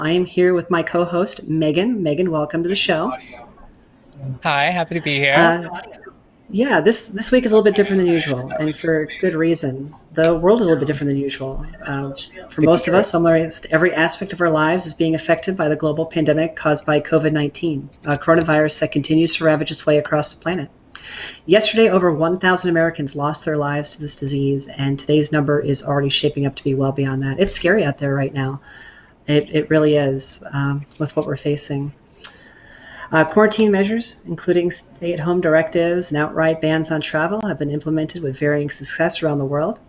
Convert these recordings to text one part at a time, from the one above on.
I am here with my co-host, Megan. Megan, welcome to the show. Hi, happy to be here. Uh, yeah, this week is a little bit different than usual, and for good reason. The world is a little bit different than usual. For most of us, almost every aspect of our lives is being affected by the global pandemic caused by COVID-19, a coronavirus that continues to ravage its way across the planet. Yesterday, over 1,000 Americans lost their lives to this disease, and today's number is already shaping up to be well beyond that. It's scary out there right now. It really is, with what we're facing. Quarantine measures, including stay-at-home directives and outright bans on travel, have been implemented with varying success around the world.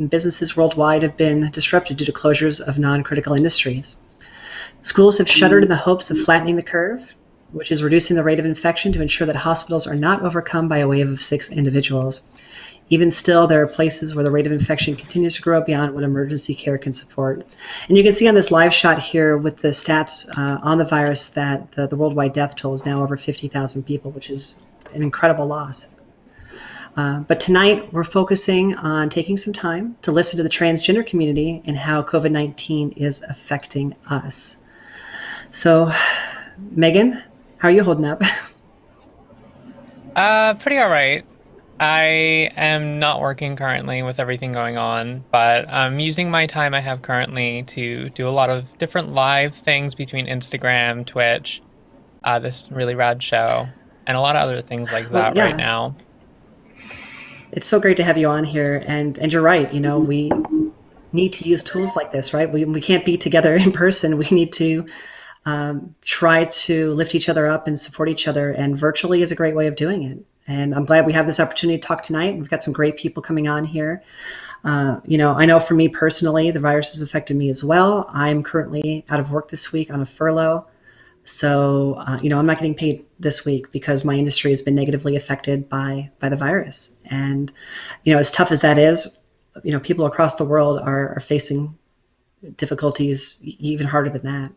Businesses worldwide have been disrupted due to closures of non-critical industries. Schools have shuttered in the hopes of flattening the curve, which is reducing the rate of infection to ensure that hospitals are not overcome by a wave of sick individuals. Even still, there are places where the rate of infection continues to grow beyond what emergency care can support. And you can see on this live shot here with the stats on the virus that the worldwide death toll is now over 50,000 people, which is an incredible loss. But tonight, we're focusing on taking some time to listen to the transgender community and how COVID-19 is affecting us. So, Megan, how are you holding up? Pretty all right. I am not working currently with everything going on, but I'm using my time I have currently to do a lot of different live things between Instagram, Twitch, this really rad show, and a lot of other things like Well, that right yeah, now. it's so great to have you on here. And you're right, we need to use tools like this, right? We can't be together in person. We need to try to lift each other up and support each other. And virtually is a great way of doing it. And I'm glad we have this opportunity to talk tonight. We've got some great people coming on here. I know for me personally, the virus has affected me as well. I'm currently out of work this week on a furlough. So, I'm not getting paid this week because my industry has been negatively affected by the virus. And, as tough as that is, people across the world are facing difficulties even harder than that.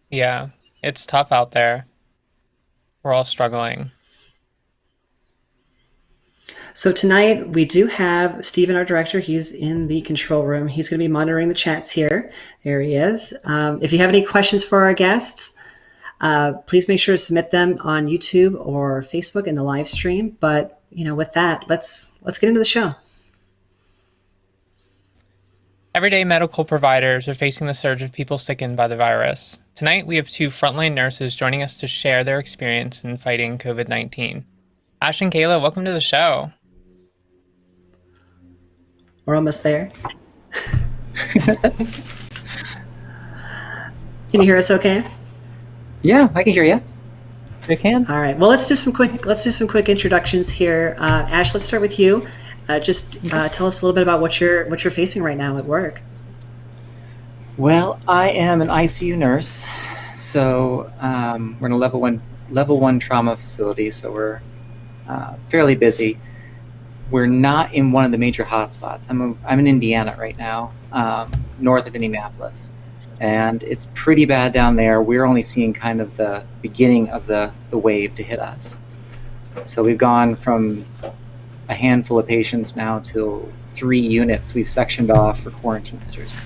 Yeah, it's tough out there. We're all struggling. So tonight we do have Steven, our director. He's in the control room. He's going to be monitoring the chats here. There he is. If you have any questions for our guests, please make sure to submit them on YouTube or Facebook in the live stream. But with that, let's get into the show. Everyday medical providers are facing the surge of people sickened by the virus. Tonight, we have two frontline nurses joining us to share their experience in fighting COVID-19. Ash and Kayla, welcome to the show. We're almost there. Can you hear us okay? Yeah, I can hear you. You can? All right. Well, let's do some quick introductions here. Ash, let's start with you. Just tell us a little bit about what you're facing right now at work. Well, I am an ICU nurse, so we're in a level one trauma facility, so we're fairly busy. We're not in one of the major hotspots. I'm in Indiana right now, north of Indianapolis, and it's pretty bad down there. We're only seeing kind of the beginning of the wave to hit us. So we've gone from a handful of patients now to 3 units we've sectioned off for quarantine measures.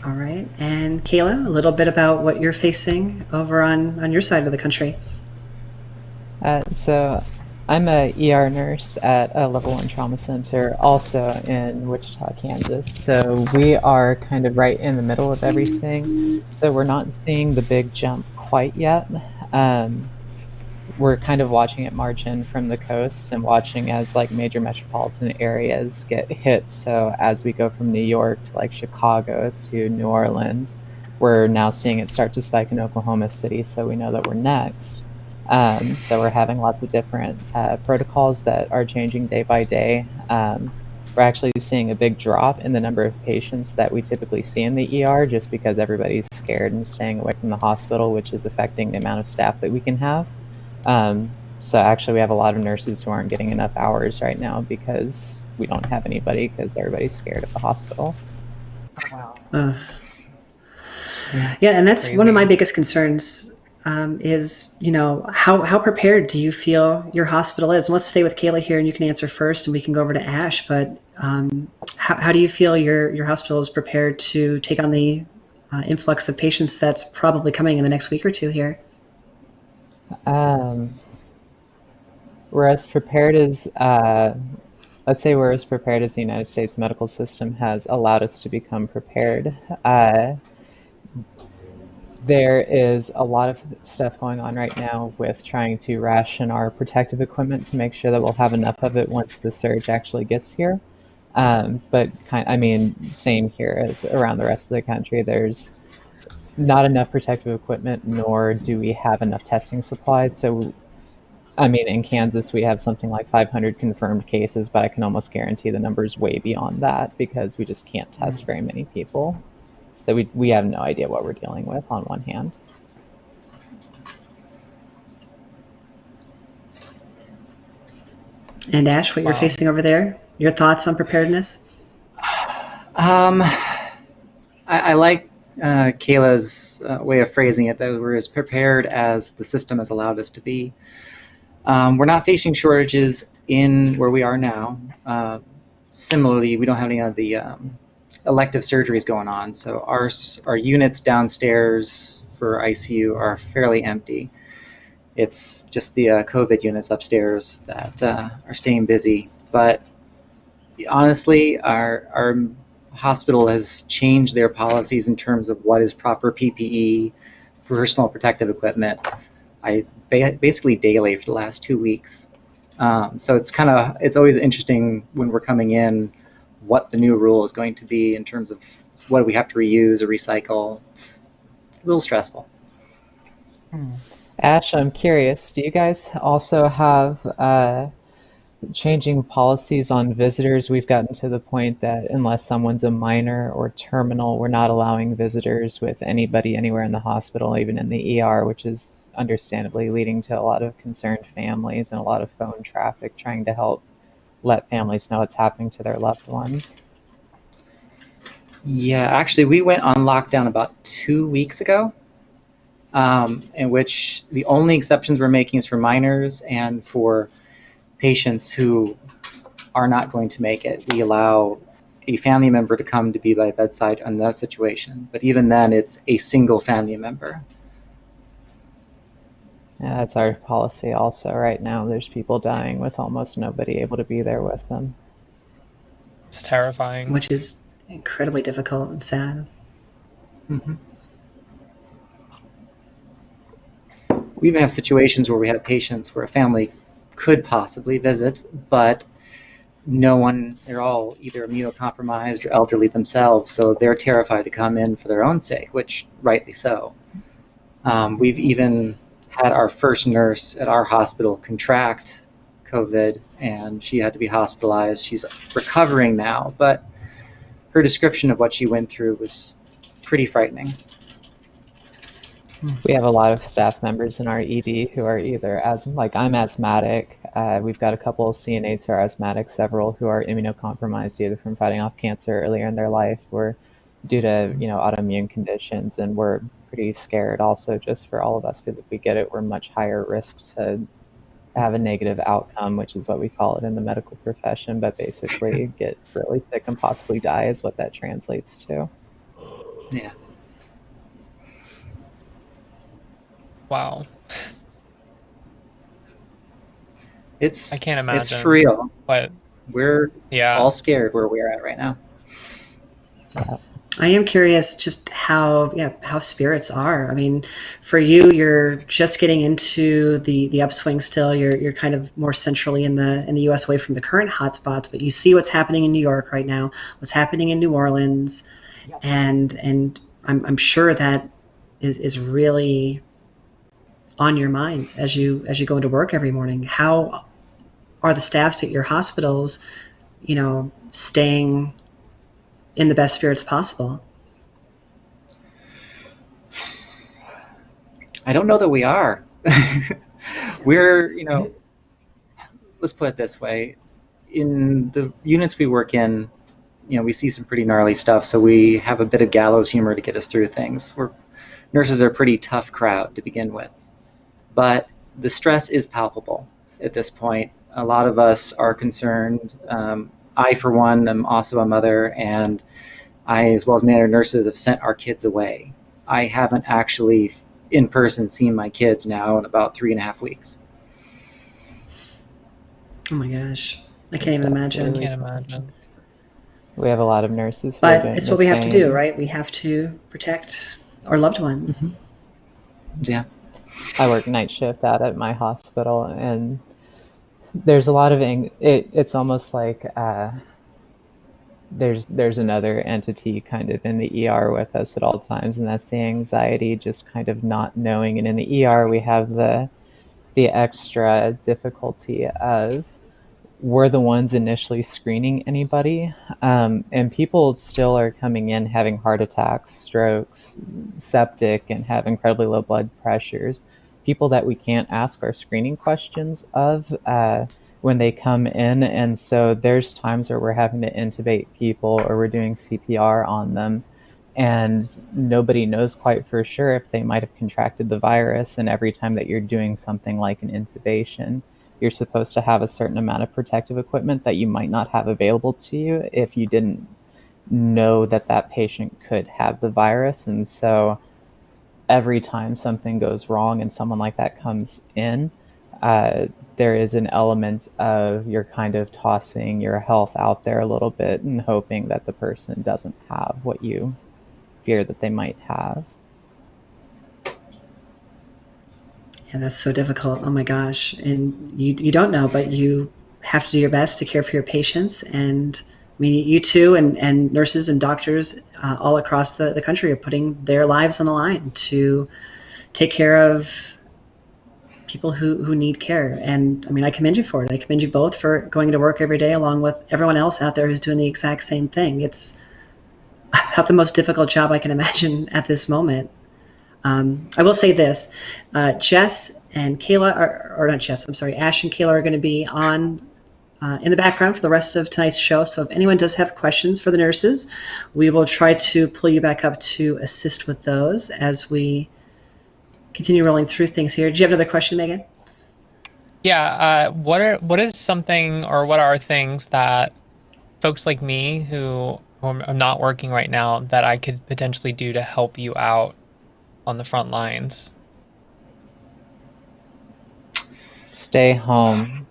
All right. And Kayla, a little bit about what you're facing over on your side of the country. So I'm a ER nurse at a level 1 trauma center, also in Wichita, Kansas. So we are kind of right in the middle of everything. So we're not seeing the big jump quite yet. We're kind of watching it march in from the coasts and watching as major metropolitan areas get hit. So as we go from New York to Chicago to New Orleans, we're now seeing it start to spike in Oklahoma City. So we know that we're next. So we're having lots of different protocols that are changing day by day. We're actually seeing a big drop in the number of patients that we typically see in the ER just because everybody's scared and staying away from the hospital, which is affecting the amount of staff that we can have. So actually we have a lot of nurses who aren't getting enough hours right now because we don't have anybody because everybody's scared of the hospital. Yeah, and that's one of my biggest concerns is, how prepared do you feel your hospital is? And let's stay with Kayla here, and you can answer first, and we can go over to Ash. But how do you feel your hospital is prepared to take on the influx of patients that's probably coming in the next week or two here? We're as prepared as, let's say we're as prepared as the United States medical system has allowed us to become prepared. There is a lot of stuff going on right now with trying to ration our protective equipment to make sure that we'll have enough of it once the surge actually gets here. But same here as around the rest of the country. There's not enough protective equipment, nor do we have enough testing supplies. So, in Kansas, we have something like 500 confirmed cases, but I can almost guarantee the number's way beyond that because we just can't test very many people. So we have no idea what we're dealing with on one hand. And Ash, what you're facing over there? Your thoughts on preparedness? I like Kayla's way of phrasing it, that we're as prepared as the system has allowed us to be. We're not facing shortages in where we are now. Similarly, we don't have any of the elective surgeries going on, so our units downstairs for ICU are fairly empty. It's just the COVID units upstairs that are staying busy. But honestly, our hospital has changed their policies in terms of what is proper PPE, personal protective equipment, basically daily for the last 2 weeks. So it's always interesting when we're coming in what the new rule is going to be in terms of what do we have to reuse or recycle. It's a little stressful. Ash, I'm curious, do you guys also have changing policies on visitors? We've gotten to the point that unless someone's a minor or terminal, we're not allowing visitors with anybody anywhere in the hospital, even in the ER, which is understandably leading to a lot of concerned families and a lot of phone traffic trying to help let families know what's happening to their loved ones. Yeah, actually, we went on lockdown about 2 weeks ago, in which the only exceptions we're making is for minors and for patients who are not going to make it. We allow a family member to come to be by bedside in that situation, but even then, it's a single family member. Yeah, that's our policy also right now. There's people dying with almost nobody able to be there with them. It's terrifying. Which is incredibly difficult and sad. Mm-hmm. We even have situations where we have patients where a family could possibly visit, but no one, they're all either immunocompromised or elderly themselves, so they're terrified to come in for their own sake, which rightly so. We've even had our first nurse at our hospital contract COVID, and she had to be hospitalized. She's recovering now, but her description of what she went through was pretty frightening. We have a lot of staff members in our ED who are either I'm asthmatic. We've got a couple of CNAs who are asthmatic, several who are immunocompromised either from fighting off cancer earlier in their life or due to autoimmune conditions, and we're pretty scared also just for all of us because if we get it, we're much higher risk to have a negative outcome, which is what we call it in the medical profession, but basically get really sick and possibly die is what that translates to. Yeah. Wow. I can't imagine. It's for real. But We're yeah, all scared where we're at right now. Yeah. I am curious just how spirits are. I mean, for you, you're just getting into the upswing still. You're kind of more centrally in the U.S. away from the current hotspots, but you see what's happening in New York right now, what's happening in New Orleans, and I'm sure that is really on your minds as you go into work every morning. How are the staffs at your hospitals, staying in the best spirits possible? I don't know that we are. We're, let's put it this way. In the units we work in, we see some pretty gnarly stuff, so we have a bit of gallows humor to get us through things. Nurses are a pretty tough crowd to begin with. but the stress is palpable at this point. A lot of us are concerned. I, for one, am also a mother, and I, as well as many other nurses, have sent our kids away. I haven't actually in person seen my kids now in about 3.5 weeks. Oh my gosh, I can't even imagine. absolutely- Can't imagine. We have a lot of nurses who are But doing it's the what we have to do, same. right? We have to protect our loved ones. Mhm. Yeah. I work night shift out at my hospital, and there's a lot of it's almost like there's another entity kind of in the ER with us at all times, and that's the anxiety, just kind of not knowing. And in the ER, we have the extra difficulty of we're the ones initially screening anybody, and people still are coming in having heart attacks, strokes, septic, and have incredibly low blood pressures. People that we can't ask our screening questions of when they come in, and so there's times where we're having to intubate people or we're doing CPR on them, and nobody knows quite for sure if they might have contracted the virus. And every time that you're doing something like an intubation, you're supposed to have a certain amount of protective equipment that you might not have available to you if you didn't know that that patient could have the virus. And so every time something goes wrong and someone like that comes in, there is an element of you're kind of tossing your health out there a little bit and hoping that the person doesn't have what you fear that they might have. Yeah, that's so difficult. Oh my gosh. And you don't know, but you have to do your best to care for your patients. And I mean, you too, and nurses and doctors all across the country are putting their lives on the line to take care of people who need care. And I mean, I commend you for it. I commend you both for going to work every day along with everyone else out there who's doing the exact same thing. It's about the most difficult job I can imagine at this moment. I will say this, Jess and Kayla or not Jess, I'm sorry, Ash and Kayla are going to be on in the background for the rest of tonight's show. So if anyone does have questions for the nurses, we will try to pull you back up to assist with those as we continue rolling through things here. Do you have another question, Megan? Yeah. What is something, or what are things that folks like me who are not working right now that I could potentially do to help you out on the front lines? Stay home.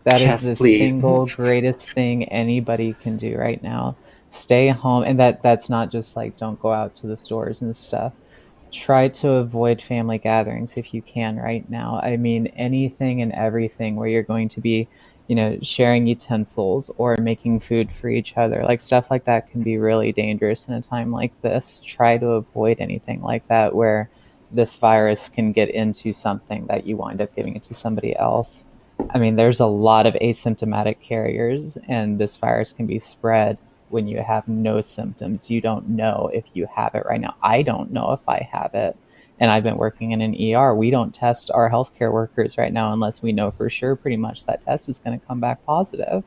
That Yes, is the please. single greatest thing anybody can do right now. Stay home, and that's not just like don't go out to the stores and stuff. Try to avoid family gatherings if you can right now. I mean, anything and everything where you're going to be, sharing utensils or making food for each other, like stuff like that can be really dangerous in a time like this. Try to avoid anything like that where this virus can get into something that you wind up giving it to somebody else. I mean, there's a lot of asymptomatic carriers, and this virus can be spread when you have no symptoms. You don't know if you have it right now. I don't know if I have it. And I've been working in an ER. We don't test our healthcare workers right now unless we know for sure pretty much that test is going to come back positive.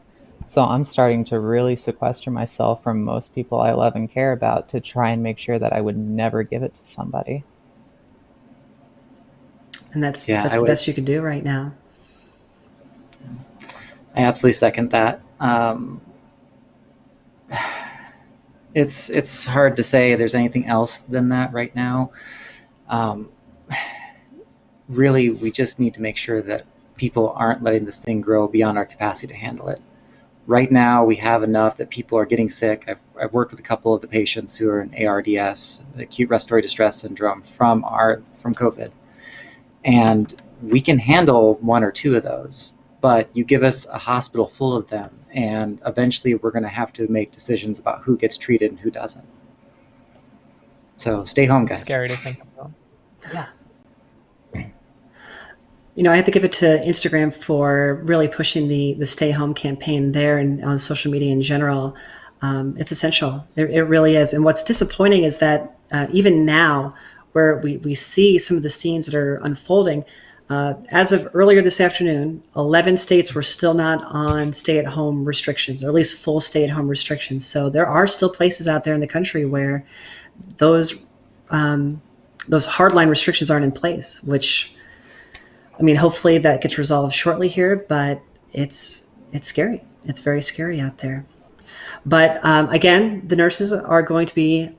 So I'm starting to really sequester myself from most people I love and care about to try and make sure that I would never give it to somebody. And that's Yeah, the best you can do right now. I absolutely second that. It's hard to say there's anything else than that right now. Really, we just need to make sure that people aren't letting this thing grow beyond our capacity to handle it. Right now, we have enough that people are getting sick. I've worked with a couple of the patients who are in ARDS, acute respiratory distress syndrome, from COVID, and we can handle one or two of those. But you give us a hospital full of them, and eventually we're going to have to make decisions about who gets treated and who doesn't. So stay home, guys. Scary to think about. Yeah. I have to give it to Instagram for really pushing the stay home campaign there and on social media in general. It's essential. It really is. And what's disappointing is that even now, where we see some of the scenes that are unfolding, as of earlier this afternoon, 11 states were still not on stay-at-home restrictions, or at least full stay-at-home restrictions. So there are still places out there in the country where those hardline restrictions aren't in place, which I mean, hopefully that gets resolved shortly here, but it's scary. It's very scary out there. But again, the nurses are going to be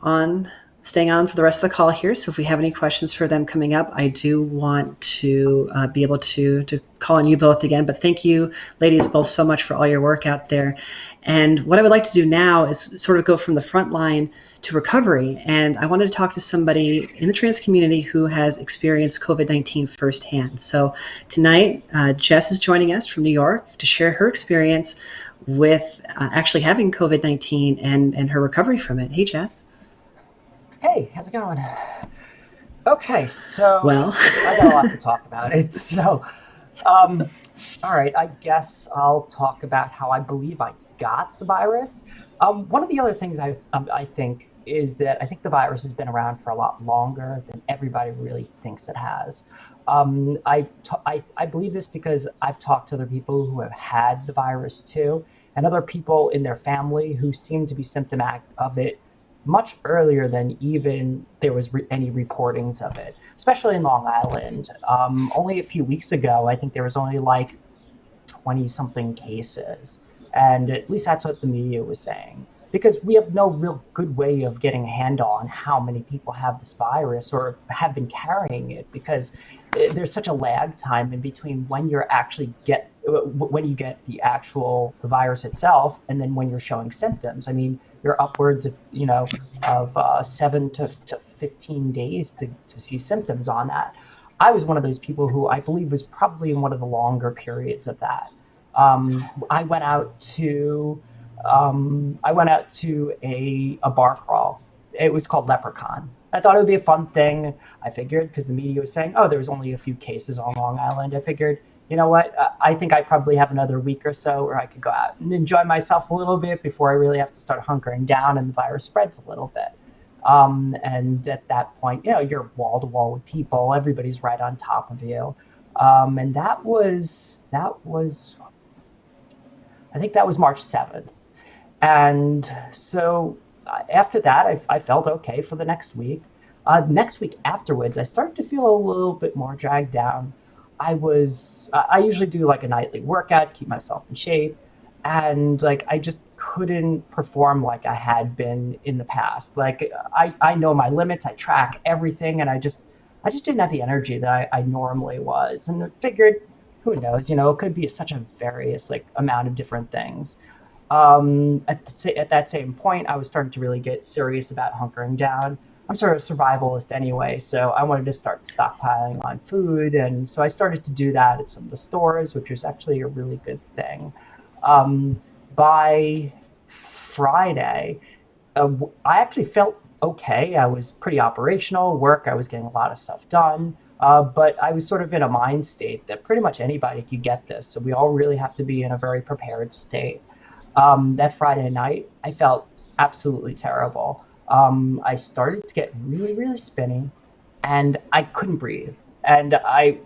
staying on for the rest of the call here. So if we have any questions for them coming up, I do want to be able to call on you both again. But thank you, ladies, both so much for all your work out there. And what I would like to do now is sort of go from the front line to recovery. And I wanted to talk to somebody in the trans community who has experienced COVID-19 firsthand. So tonight, Jess is joining us from New York to share her experience with actually having COVID-19 and her recovery from it. Hey, Jess. Hey, how's it going? Okay, so Well, I got a lot to talk about. All right, I guess I'll talk about how I believe I got the virus. One of the other things I think is that I think the virus has been around for a lot longer than everybody really thinks it has. I believe this because I've talked to other people who have had the virus too, and other people in their family who seem to be symptomatic of it much earlier than even there was any reportings of it, especially in Long Island. Only a few weeks ago, I think there was only like 20-something cases. And at least that's what the media was saying. Because we have no real good way of getting a handle on how many people have this virus or have been carrying it, because there's such a lag time in between when you get the virus itself and then when you're showing symptoms. I mean, you're upwards of 7 to 15 days to see symptoms on that. I was one of those people who I believe was probably in one of the longer periods of that. I went out to a bar crawl. It was called Leprechaun. I thought it would be a fun thing. I figured, because the media was saying, oh, there was only a few cases on Long Island. I figured, you know what? I think I probably have another week or so where I could go out and enjoy myself a little bit before I really have to start hunkering down and the virus spreads a little bit. And at that point, you're wall to wall with people. Everybody's right on top of you. And that was, I think that was March 7th. And so after that, I felt okay for the next week. Next week afterwards, I started to feel a little bit more dragged down. I usually do like a nightly workout, keep myself in shape. And like, I just couldn't perform like I had been in the past. Like I know my limits, I track everything. And I just didn't have the energy that I normally was. And I figured, who knows, it could be such a various amount of different things. At that same point, I was starting to really get serious about hunkering down. I'm sort of a survivalist anyway, so I wanted to start stockpiling on food. And so I started to do that at some of the stores, which was actually a really good thing. By Friday, I actually felt okay. I was pretty operational. I was getting a lot of stuff done. But I was sort of in a mind state that pretty much anybody could get this. So we all really have to be in a very prepared state. That Friday night, I felt absolutely terrible. I started to get really, really spinny, and I couldn't breathe. And I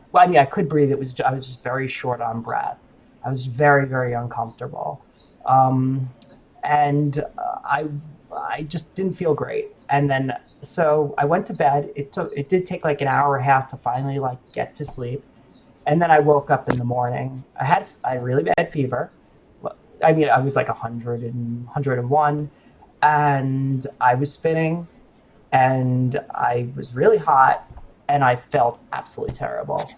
could breathe. I was just very short on breath. I was very, very uncomfortable. And I just didn't feel great. And then, so I went to bed. It did take like an hour and a half to finally get to sleep. And then I woke up in the morning. I had a really bad fever. I mean, I was like 101, and I was spinning, and I was really hot, and I felt absolutely terrible.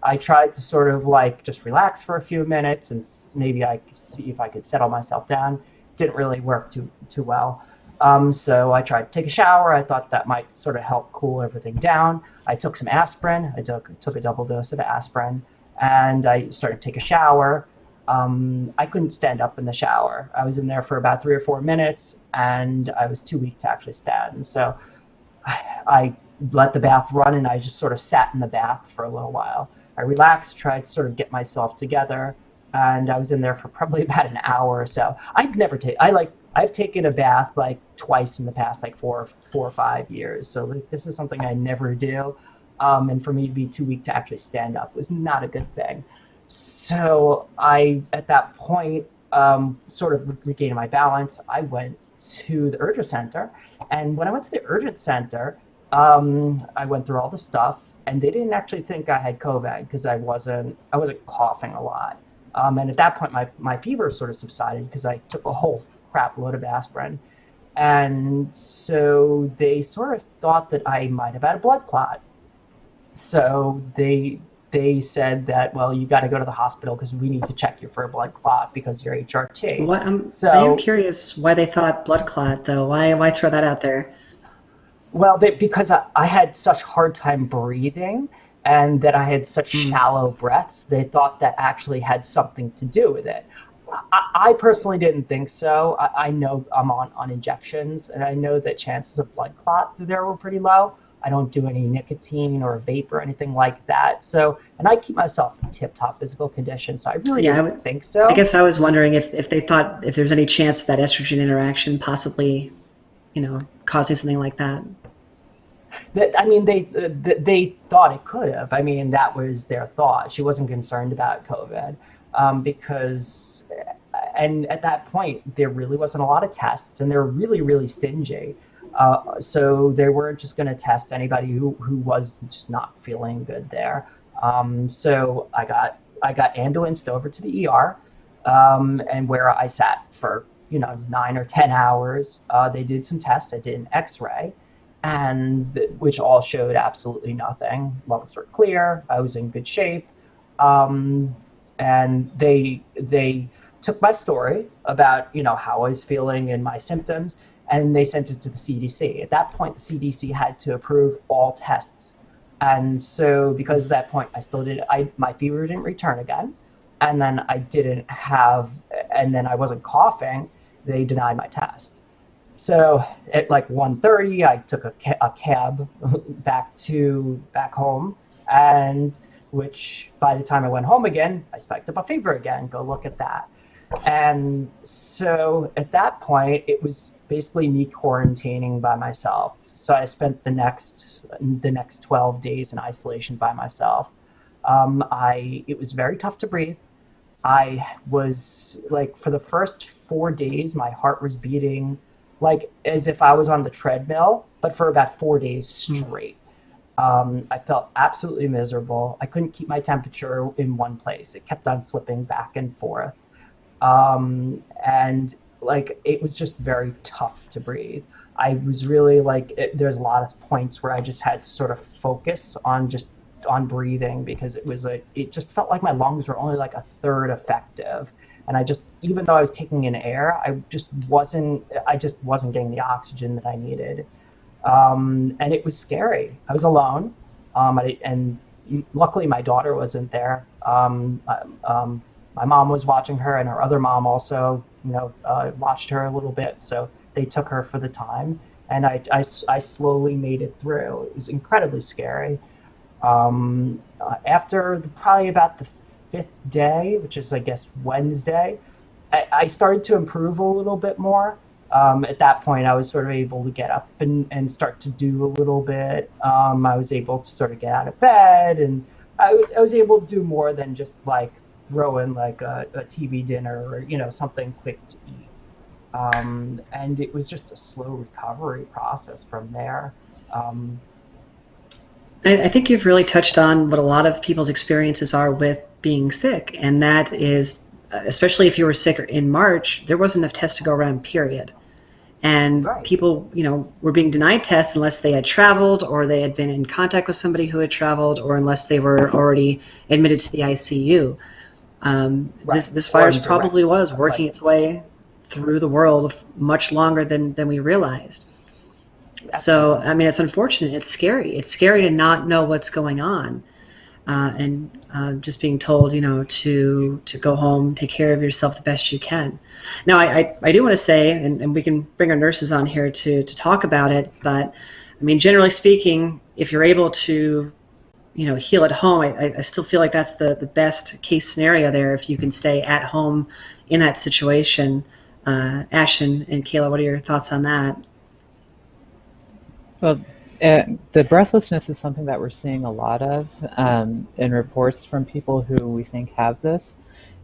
I tried to sort of just relax for a few minutes and maybe I could see if I could settle myself down. Didn't really work too well. So I tried to take a shower. I thought that might sort of help cool everything down. I took some aspirin. I took a double dose of aspirin, and I started to take a shower. I couldn't stand up in the shower. I was in there for about 3 or 4 minutes, and I was too weak to actually stand. So I let the bath run, and I just sort of sat in the bath for a little while. I relaxed, tried to sort of get myself together, and I was in there for probably about an hour or so. I've taken a bath twice in the past 4 or 5 years. So this is something I never do. And for me to be too weak to actually stand up was not a good thing. So at that point, sort of regaining my balance, I went to the urgent center. And when I went to the urgent center, I went through all the stuff, and they didn't actually think I had COVID because I wasn't coughing a lot. And at that point, my fever sort of subsided because I took a whole crap load of aspirin. And so they sort of thought that I might have had a blood clot. So they said that, well, you got to go to the hospital because we need to check you for a blood clot because you're HRT. What, I am So, curious why they thought blood clot, though. Why throw that out there? well, because I had such hard time breathing and that I had such shallow breaths, they thought that actually had something to do with it. I personally didn't think so. I know I'm on injections, and I know that chances of blood clot through there were pretty low. I don't do any nicotine or vape or anything like that. So, and I keep myself in tip-top physical condition, so I really Yeah, didn't think so. I guess I was wondering if they thought if there's any chance of that estrogen interaction possibly, causing something like that. I mean, they thought it could have. I mean, that was their thought. She wasn't concerned about COVID because, and at that point, there really wasn't a lot of tests, and they're really, really stingy. So they weren't just going to test anybody who was just not feeling good there. So I got ambulanced over to the ER, and where I sat for 9 or 10 hours. They did some tests. I did an X-ray, which all showed absolutely nothing. Lungs were clear. I was in good shape, and they took my story about how I was feeling and my symptoms, and they sent it to the CDC. At that point, the CDC had to approve all tests, and so because at that point my fever didn't return again, and then and then I wasn't coughing. They denied my test. So at like 1:30, I took a cab back home, and which by the time I went home again, I spiked up a fever again. Go look at that. And so at that point, it was basically me quarantining by myself. So I spent the next 12 days in isolation by myself. It was very tough to breathe. I was like, for the first 4 days, my heart was beating like as if I was on the treadmill, but for about 4 days straight. I felt absolutely miserable. I couldn't keep my temperature in one place. It kept on flipping back and forth. And like, it was just very tough to breathe. I was really there's a lot of points where I just had to sort of focus on breathing because it just felt like my lungs were only like a third effective. And even though I was taking in air, I just wasn't getting the oxygen that I needed. And it was scary. I was alone. And luckily my daughter wasn't there. My mom was watching her, and her other mom also, watched her a little bit. So they took her for the time, and I slowly made it through. It was incredibly scary. After probably about the 5th day, which is, I guess, Wednesday, I started to improve a little bit more. At that point, I was sort of able to get up and start to do a little bit. I was able to sort of get out of bed, and I was able to do more than just like throw in like a TV dinner or something quick to eat. And it was just a slow recovery process from there. I think you've really touched on what a lot of people's experiences are with being sick, and that is, especially if you were sick in March, there wasn't enough tests to go around, period. And Right. people, were being denied tests unless they had traveled or they had been in contact with somebody who had traveled or unless they were already admitted to the ICU. Right. This virus Or probably direct, was working its way through the world much longer than we realized. So, I mean, it's unfortunate. It's scary. It's scary to not know what's going on. And just being told, to go home, take care of yourself the best you can. Now, I do want to say, and we can bring our nurses on here to talk about it, but I mean, generally speaking, if you're able to, heal at home, I still feel like that's the best case scenario there if you can stay at home in that situation. Ash and Kayla, what are your thoughts on that? Well, the breathlessness is something that we're seeing a lot of in reports from people who we think have this.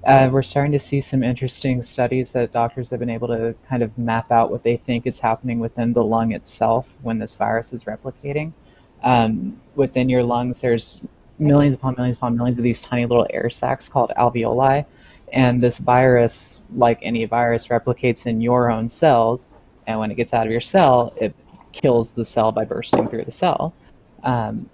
We're starting to see some interesting studies that doctors have been able to kind of map out what they think is happening within the lung itself when this virus is replicating. Within your lungs, there's millions upon millions upon millions of these tiny little air sacs called alveoli. And this virus, like any virus, replicates in your own cells. And when it gets out of your cell, it kills the cell by bursting through the cell.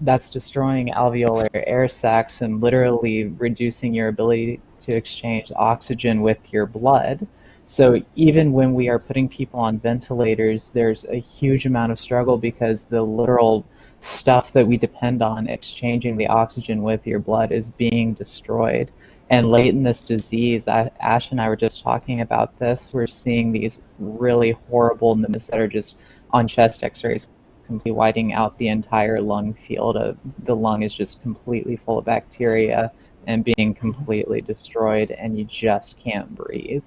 That's destroying alveolar air sacs and literally reducing your ability to exchange oxygen with your blood. So even when we are putting people on ventilators, there's a huge amount of struggle because the literal stuff that we depend on exchanging the oxygen with your blood is being destroyed. And late in this disease, Ash and I were just talking about this, we're seeing these really horrible news that are just on chest x-rays, completely whiting out the entire lung field. The lung is just completely full of bacteria and being completely destroyed, and you just can't breathe.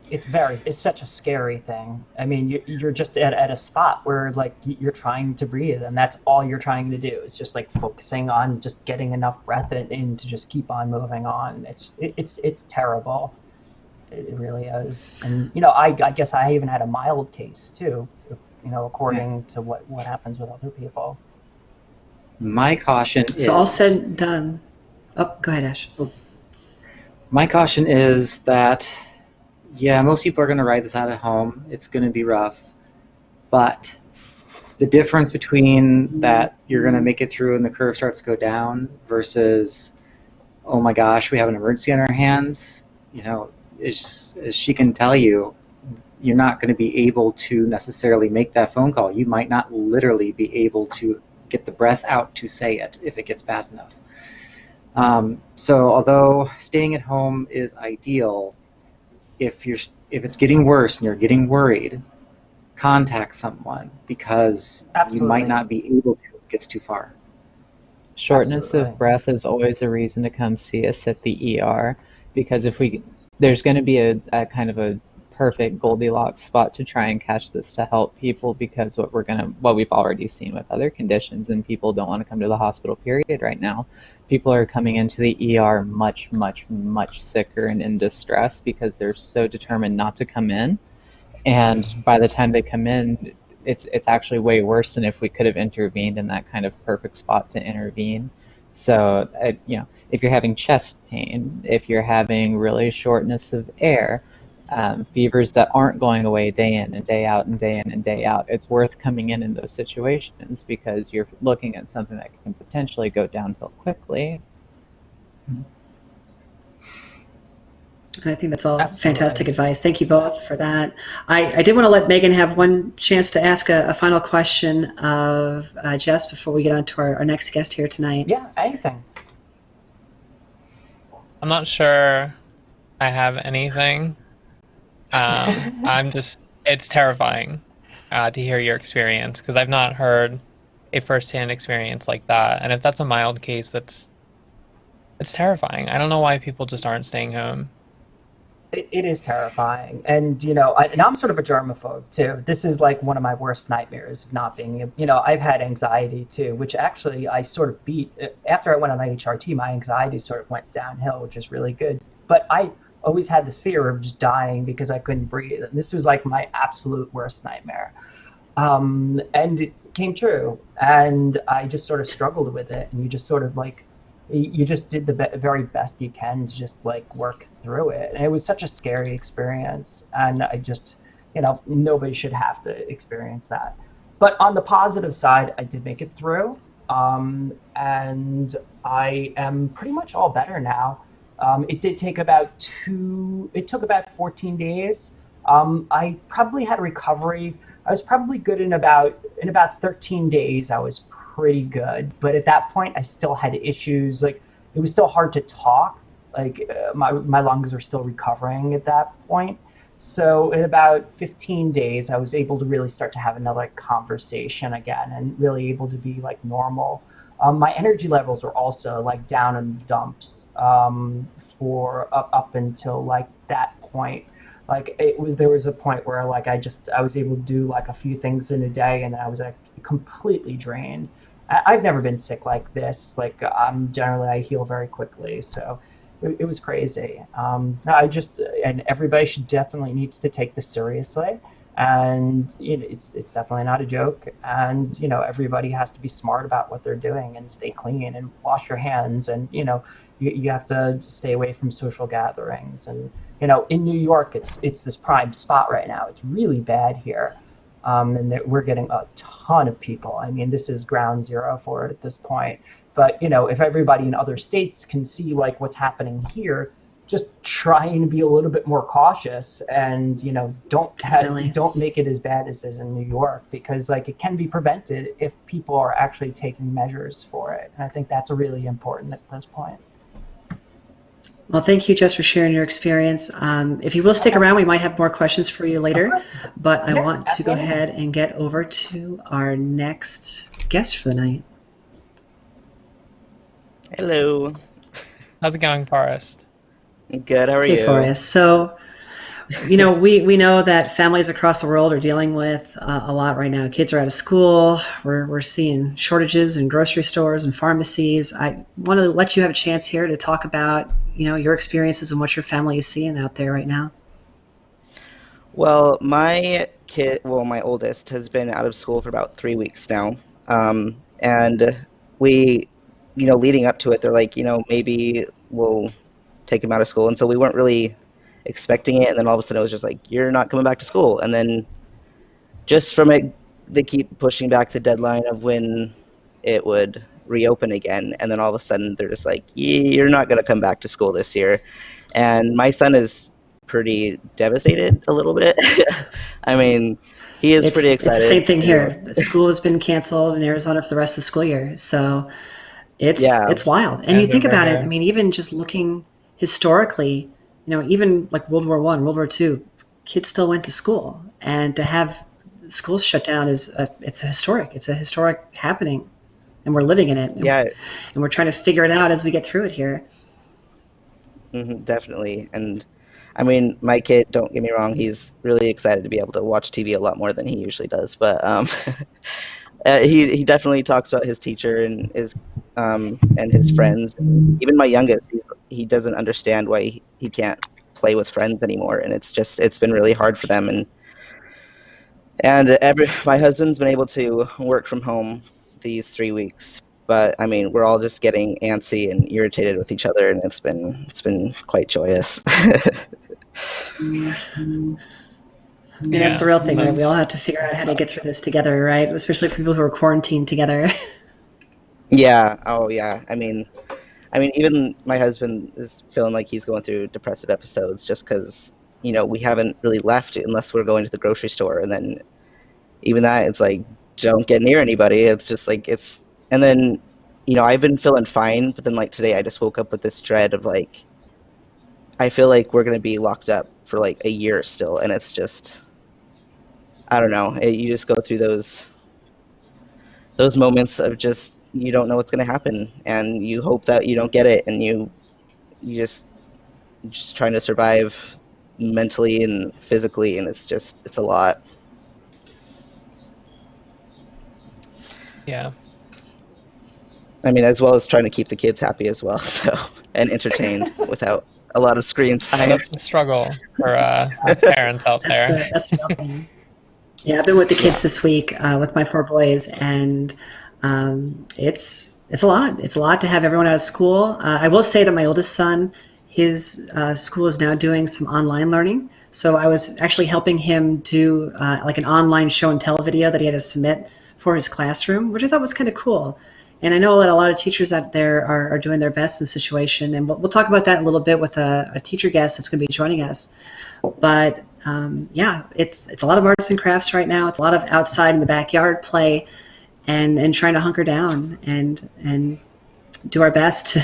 It's such a scary thing. I mean, you're just at a spot where like you're trying to breathe, and that's all you're trying to do. It's just like focusing on just getting enough breath in to just keep on moving on. It's terrible. It really is. And I guess I even had a mild case too. According to what happens with other people. My caution is... So all said and done. Oh, go ahead, Ash. My caution is that, yeah, most people are going to ride this out at home. It's going to be rough. But the difference between that you're going to make it through and the curve starts to go down versus, oh my gosh, we have an emergency on our hands, as she can tell you, you're not going to be able to necessarily make that phone call. You might not literally be able to get the breath out to say it if it gets bad enough. So although staying at home is ideal, if it's getting worse and you're getting worried, contact someone because Absolutely. You might not be able to if it gets too far. Shortness Absolutely. of breath is always a reason to come see us at the ER, because there's going to be a kind of a perfect Goldilocks spot to try and catch this to help people, because what we've already seen with other conditions, and people don't want to come to the hospital period right now. People are coming into the ER much, much, much sicker and in distress because they're so determined not to come in. And by the time they come in, it's actually way worse than if we could have intervened in that kind of perfect spot to intervene. So, if you're having chest pain, if you're having really shortness of air, fevers that aren't going away day in and day out and day in and day out, it's worth coming in those situations because you're looking at something that can potentially go downhill quickly. I think that's all Absolutely. fantastic advice. Thank you both for that. I did want to let Megan have one chance to ask a final question of Jess before we get on to our next guest here tonight. Yeah, anything. I'm not sure I have anything. It's terrifying to hear your experience, because I've not heard a firsthand experience like that. And if that's a mild case, it's terrifying. I don't know why people just aren't staying home. It is terrifying. And, and I'm sort of a germaphobe too. This is like one of my worst nightmares of not being, I've had anxiety too, which actually I sort of beat. After I went on HRT, my anxiety sort of went downhill, which is really good. But I always had this fear of just dying because I couldn't breathe. And this was like my absolute worst nightmare. And it came true. And I just sort of struggled with it. And you just sort of you just did the very best you can to just work through it. And it was such a scary experience. And I just, nobody should have to experience that. But on the positive side, I did make it through. And I am pretty much all better now. It did take about 14 days. I probably had a recovery. I was probably good in about 13 days. I was pretty good. But at that point, I still had issues. It was still hard to talk. My lungs were still recovering at that point. So in about 15 days, I was able to really start to have another conversation again and really able to be normal. My energy levels were also down in the dumps for up until that point. There was a point where I was able to do a few things in a day, and then I was completely drained. I've never been sick like this. I heal very quickly, so it was crazy. And everybody needs to take this seriously. and it's definitely not a joke. And everybody has to be smart about what they're doing and stay clean and wash your hands, and you have to stay away from social gatherings. And in New York, it's this prime spot right now. It's really bad here. And we're getting a ton of people. I mean, this is ground zero for it at this point. But if everybody in other states can see like what's happening here, just try and be a little bit more cautious, and don't make it as bad as it is in New York, because like it can be prevented if people are actually taking measures for it. And I think that's really important at this point. Well, thank you, Jess, for sharing your experience. If you will stick around, we might have more questions for you later, but I want to go ahead and get over to our next guest for the night. Hello. How's it going, Forrest? Good. How are you? Hey, Forrest. So, we know that families across the world are dealing with a lot right now. Kids are out of school. We're seeing shortages in grocery stores and pharmacies. I want to let you have a chance here to talk about, your experiences and what your family is seeing out there right now. Well, my oldest has been out of school for about 3 weeks now. And we, leading up to it, they're like, maybe we'll take him out of school. And so we weren't really expecting it. And then all of a sudden it was just like, you're not coming back to school. And then just from it, they keep pushing back the deadline of when it would reopen again. And then all of a sudden they're just like, you're not going to come back to school this year. And my son is pretty devastated a little bit. I mean, he is pretty excited. It's the same thing here. The school has been canceled in Arizona for the rest of the school year. So it's wild. And you think about it, I mean, even just looking historically, even like World War I, World War II, kids still went to school. And to have schools shut down it's a historic happening. And we're living in it. Yeah. And we're trying to figure it out as we get through it here. Definitely. And I mean, my kid, don't get me wrong, he's really excited to be able to watch TV a lot more than he usually does. But he definitely talks about his teacher and his friends. Even my youngest, he doesn't understand why he can't play with friends anymore. And it's been really hard for them. And my husband's been able to work from home these 3 weeks, but I mean, we're all just getting antsy and irritated with each other, and it's been quite joyous. That's the real thing, right? We all have to figure out how to get through this together, right? Especially for people who are quarantined together. Yeah. Oh, yeah. I mean, even my husband is feeling like he's going through depressive episodes just because we haven't really left unless we're going to the grocery store, and then even that, it's like, don't get near anybody. It's just like and then I've been feeling fine, but then like today I just woke up with this dread of like, I feel like we're gonna be locked up for like a year still, and it's just, I don't know, you just go through those moments of just, you don't know what's gonna happen, and you hope that you don't get it, and you just trying to survive mentally and physically, and it's a lot. Yeah. I mean, as well as trying to keep the kids happy as well, and entertained without a lot of screen time. That's the struggle for us parents out there. That's the real thing. Yeah, I've been with the kids this week with my 4 boys, and it's a lot. It's a lot to have everyone out of school. I will say that my oldest son, his school is now doing some online learning. So I was actually helping him do like an online show and tell video that he had to submit for his classroom, which I thought was kind of cool. And I know that a lot of teachers out there are doing their best in the situation. And we'll talk about that a little bit with a teacher guest that's going to be joining us. But it's a lot of arts and crafts right now. It's a lot of outside in the backyard play and trying to hunker down and do our best to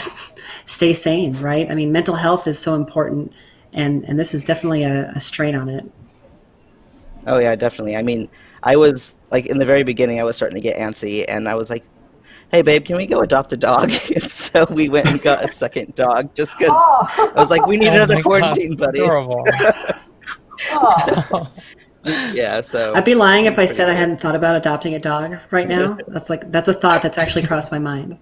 stay sane, right? I mean, mental health is so important, and this is definitely a strain on it. Oh, yeah, definitely. I mean, I was, like, in the very beginning, I was starting to get antsy, and I was like, hey, babe, can we go adopt a dog? And so we went and got a second dog, just because I was like, we need another quarantine buddy. Adorable. Yeah, so I'd be lying if I said I hadn't thought about adopting a dog right now. That's a thought that's actually crossed my mind.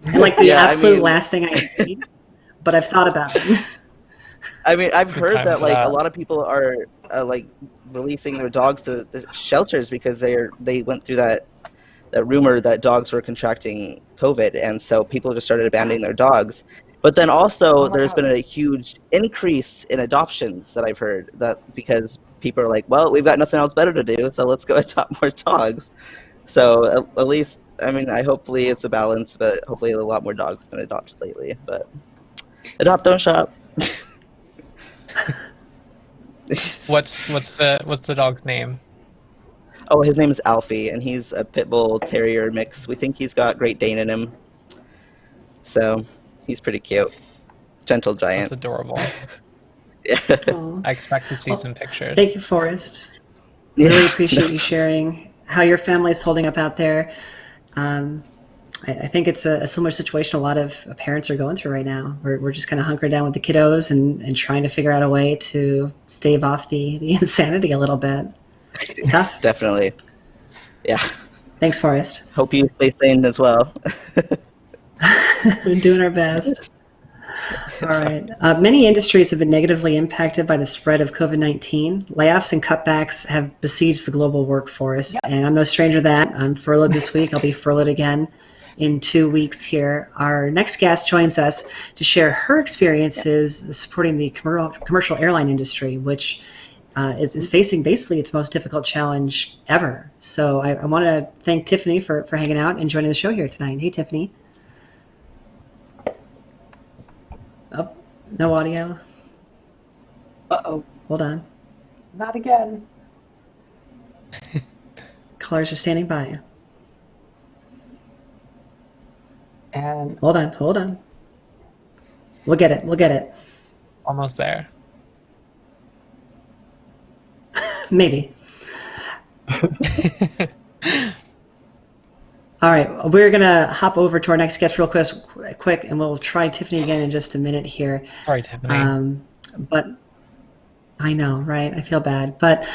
And like the absolute last thing I need, but I've thought about it. I mean, I've Good heard time that for like a that. lot of people are like releasing their dogs to the shelters because they went through that rumor that dogs were contracting COVID, and so people just started abandoning their dogs. But then also, Oh my there's god. been a huge increase in adoptions that I've heard that because people are like, well, we've got nothing else better to do, so let's go adopt more dogs. So at least, I mean, hopefully it's a balance, but hopefully a lot more dogs have been adopted lately. But adopt, don't shop. What's the dog's name? Oh, his name is Alfie, and he's a pit bull terrier mix. We think he's got Great Dane in him, so he's pretty cute. Gentle That's giant. adorable. Yeah. Aw. I expect to see Well, some pictures. thank you, Forrest. Really appreciate you sharing how your family's holding up out there. Um, I think it's a similar situation a lot of parents are going through right now. We're just kind of hunkering down with the kiddos and trying to figure out a way to stave off the insanity a little bit. It's tough. Definitely. Yeah. Thanks, Forrest. Hope you stay sane as well. We're doing our best. All right. Many industries have been negatively impacted by the spread of COVID-19. Layoffs and cutbacks have besieged the global workforce, and I'm no stranger to that. I'm furloughed this week. I'll be furloughed again in 2 weeks here. Our next guest joins us to share her experiences supporting the commercial airline industry, which is facing basically its most difficult challenge ever. So I want to thank Tiffany for hanging out and joining the show here tonight. Hey, Tiffany. Oh, no audio. Uh-oh. Hold on. Not again. Callers are standing by. And Hold on. We'll get it. Almost there. Maybe. All right, we're gonna hop over to our next guest real quick, and we'll try Tiffany again in just a minute here. Sorry, Tiffany. But I know, right? I feel bad. But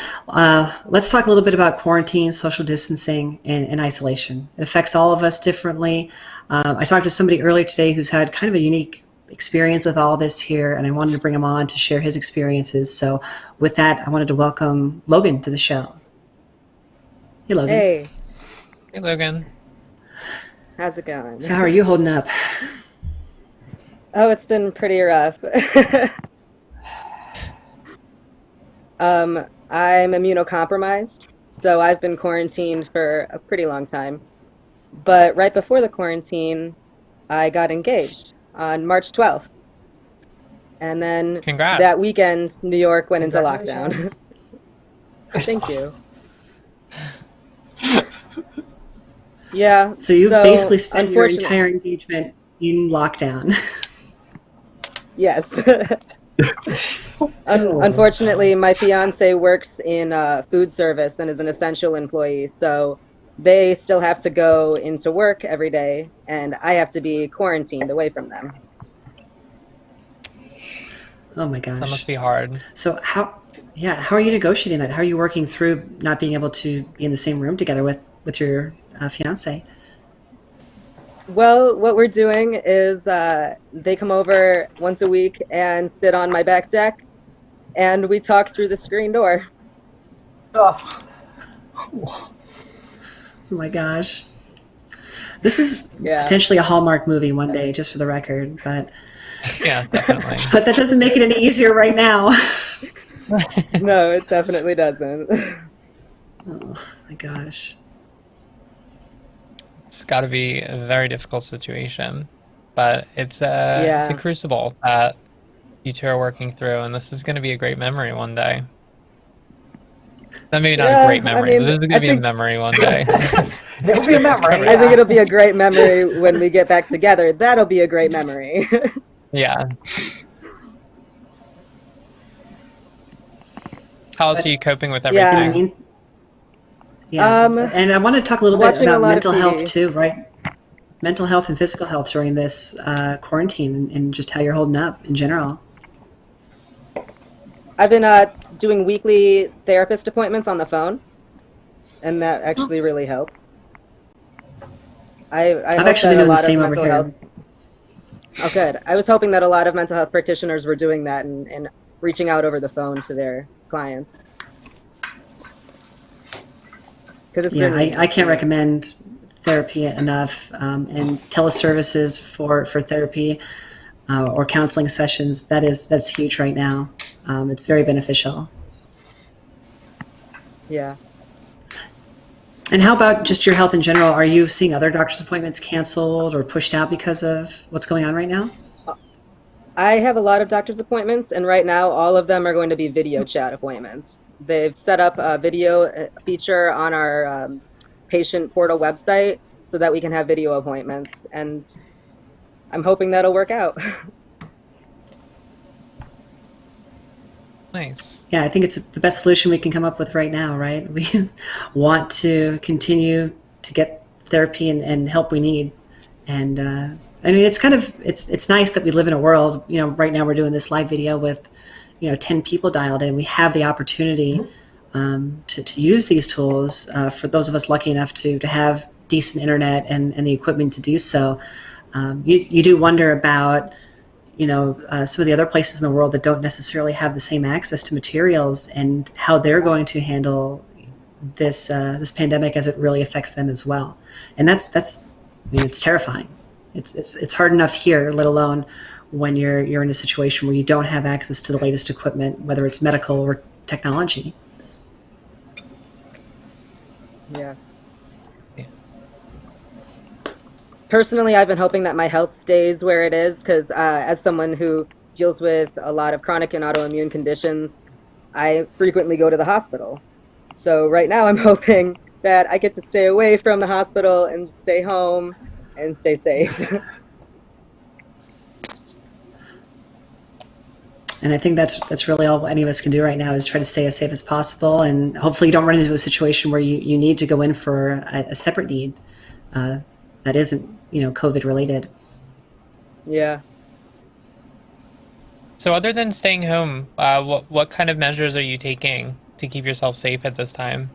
let's talk a little bit about quarantine, social distancing, and isolation. It affects all of us differently. I talked to somebody earlier today who's had kind of a unique experience with all this here, and I wanted to bring him on to share his experiences. So with that, I wanted to welcome Logan to the show. Hey, Logan. Hey, Hey, Logan. how's it going? So how are you holding up? Oh, it's been pretty rough. I'm immunocompromised, so I've been quarantined for a pretty long time. But right before the quarantine, I got engaged on March 12th. And then Congrats. that weekend, New York went into lockdown. congratulations. Thank you. Yeah, So you've so basically spent your unfortunate- entire engagement in lockdown. Yes. Unfortunately, my fiance works in food service and is an essential employee, so they still have to go into work every day, and I have to be quarantined away from them. Oh my That must gosh. be hard. So how are you negotiating that? How are you working through not being able to be in the same room together with your fiance? Well, what we're doing is they come over once a week and sit on my back deck, and we talk through the screen door. Oh, Oh my gosh. This is Yeah. potentially a Hallmark movie one day, just for the record, but Yeah, definitely. that doesn't make it any easier right now. No, it definitely doesn't. Oh my gosh. It's got to be a very difficult situation, but it's a Yeah. crucible that you two are working through, and this is going to be a great memory one day. That maybe not Yeah, a great I memory, mean, but this is going I to be a think- memory one day. it'll be a memory. I think it'll be a great memory when we get back together. That'll be a great memory. Yeah. How else are you coping with Yeah. I everything? mean, yeah. And I want to talk a little bit watching a about lot of mental health TV. too, right? Mental health and physical health during this quarantine and just how you're holding up in general. I've been doing weekly therapist appointments on the phone, and that actually really helps. I I've hope actually that been a doing the lot of same over mental here. health. Oh, good. I was hoping that a lot of mental health practitioners were doing that and reaching out over the phone to their clients because it's Yeah, been I can't recommend therapy enough, and teleservices for therapy or counseling sessions. That's huge right now. It's very beneficial. yeah. And how about just your health in general? Are you seeing other doctor's appointments canceled or pushed out because of what's going on right now? I have a lot of doctor's appointments, and right now all of them are going to be video chat appointments. They've set up a video feature on our patient portal website so that we can have video appointments, and I'm hoping that'll work out. Nice. Yeah, I think it's the best solution we can come up with right now, right? We want to continue to get therapy and help we need. And I mean, it's nice that we live in a world, right now we're doing this live video with, 10 people dialed in. We have the opportunity to use these tools for those of us lucky enough to have decent internet and the equipment to do so. You do wonder about some of the other places in the world that don't necessarily have the same access to materials and how they're going to handle this pandemic as it really affects them as well. And that's I mean, it's terrifying. It's hard enough here, let alone when you're in a situation where you don't have access to the latest equipment, whether it's medical or technology. Yeah. Yeah. Personally, I've been hoping that my health stays where it is because as someone who deals with a lot of chronic and autoimmune conditions, I frequently go to the hospital. So right now I'm hoping that I get to stay away from the hospital and stay home and stay safe. And I think that's really all any of us can do right now is try to stay as safe as possible, and hopefully you don't run into a situation where you need to go in for a separate need that isn't COVID related. Yeah. So other than staying home, what kind of measures are you taking to keep yourself safe at this time?